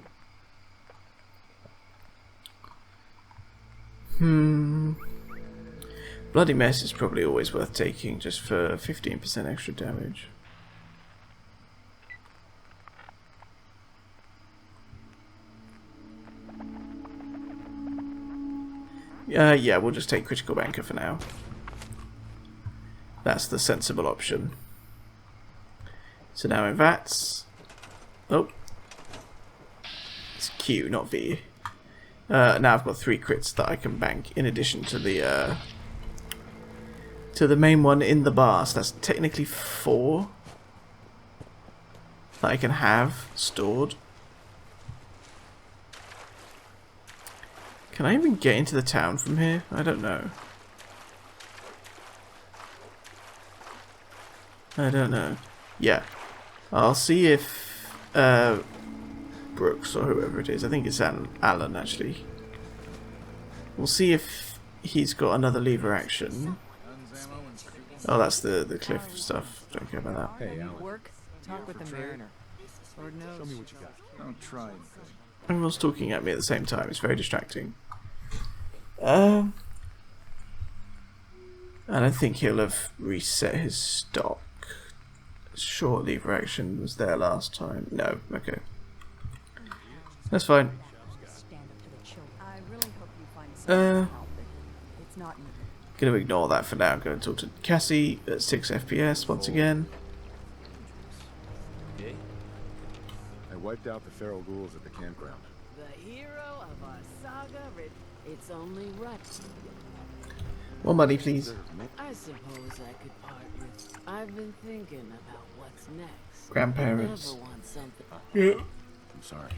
Bloody Mess is probably always worth taking just for 15% extra damage. Yeah, we'll just take Critical Banker for now. That's the sensible option. So now in VATS. Oh. It's Q, not V. Now I've got 3 crits that I can bank in addition to the main one in the bar. So that's technically 4 that I can have stored. Can I even get into the town from here? I don't know. I don't know. Yeah. I'll see if Brooks or whoever it is. I think it's Alan actually. We'll see if he's got another lever action. Oh, that's the cliff stuff. Don't care about that. Hey, Alan. Work? Talk with the Mariner. Lord knows. Show me what you got. Don't try anything. Everyone's talking at me at the same time. It's very distracting. And I think he'll have reset his stock. Short lever action was there last time. No, okay. That's fine. I really hope you find some help. It's It's not needed. Gonna ignore that for now. I'm going to talk to Cassie at 6 FPS once again. I wiped out the feral ghouls at the campground. The hero of our saga, it's only right. More money, please. I suppose I could part with. I've been thinking about what's next. Grandparents. I never want something. Yeah. I'm sorry.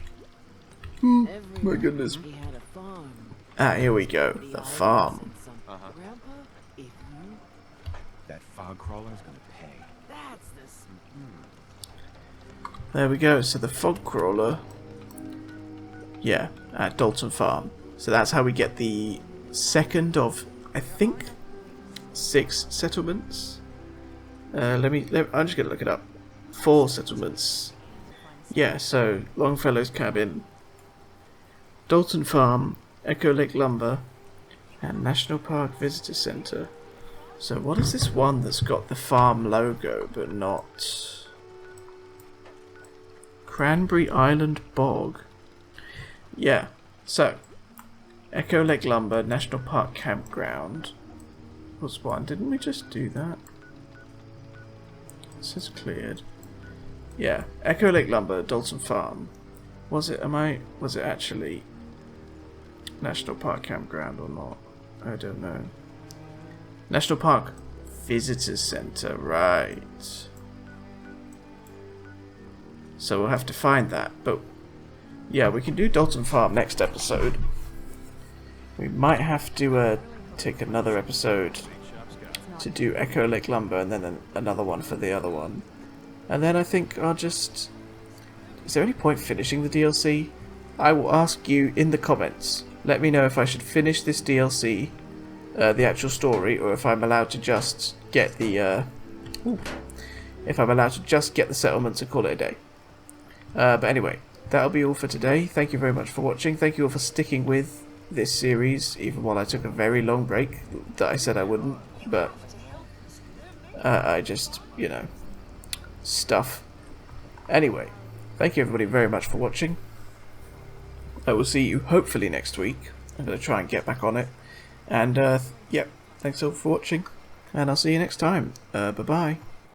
My goodness. He had a farm. Ah, here we go. The farm. Grandpa, if you... That fog crawler's gonna pay. That's the... There we go. So the fog crawler. Yeah, at Dalton Farm. So that's how we get the second of, I think, 6 settlements. I'm just gonna look it up. 4 settlements. Yeah, so Longfellow's Cabin, Dalton Farm, Echo Lake Lumber, and National Park Visitor Center. So what is this one that's got the farm logo but not Cranberry Island Bog? Yeah, so Echo Lake Lumber, National Park Campground was one. Didn't we just do that? It says cleared. Yeah, Echo Lake Lumber, Dalton Farm. Was it actually National Park Campground or not? I don't know. National Park Visitors Center, right. So we'll have to find that, but yeah, we can do Dalton Farm next episode. We might have to take another episode to do Echo Lake Lumber and then another one for the other one. And then I think I'll just... Is there any point finishing the DLC? I will ask you in the comments. Let me know if I should finish this DLC, the actual story, or if I'm allowed to just get the... if I'm allowed to just get the settlements and call it a day. But anyway, that'll be all for today. Thank you very much for watching. Thank you all for sticking with this series, even while I took a very long break that I said I wouldn't. But I just, you know, stuff. Anyway, thank you everybody very much for watching. I will see you hopefully next week. I'm going to try and get back on it. And, yeah, thanks all for watching. And I'll see you next time. Bye-bye.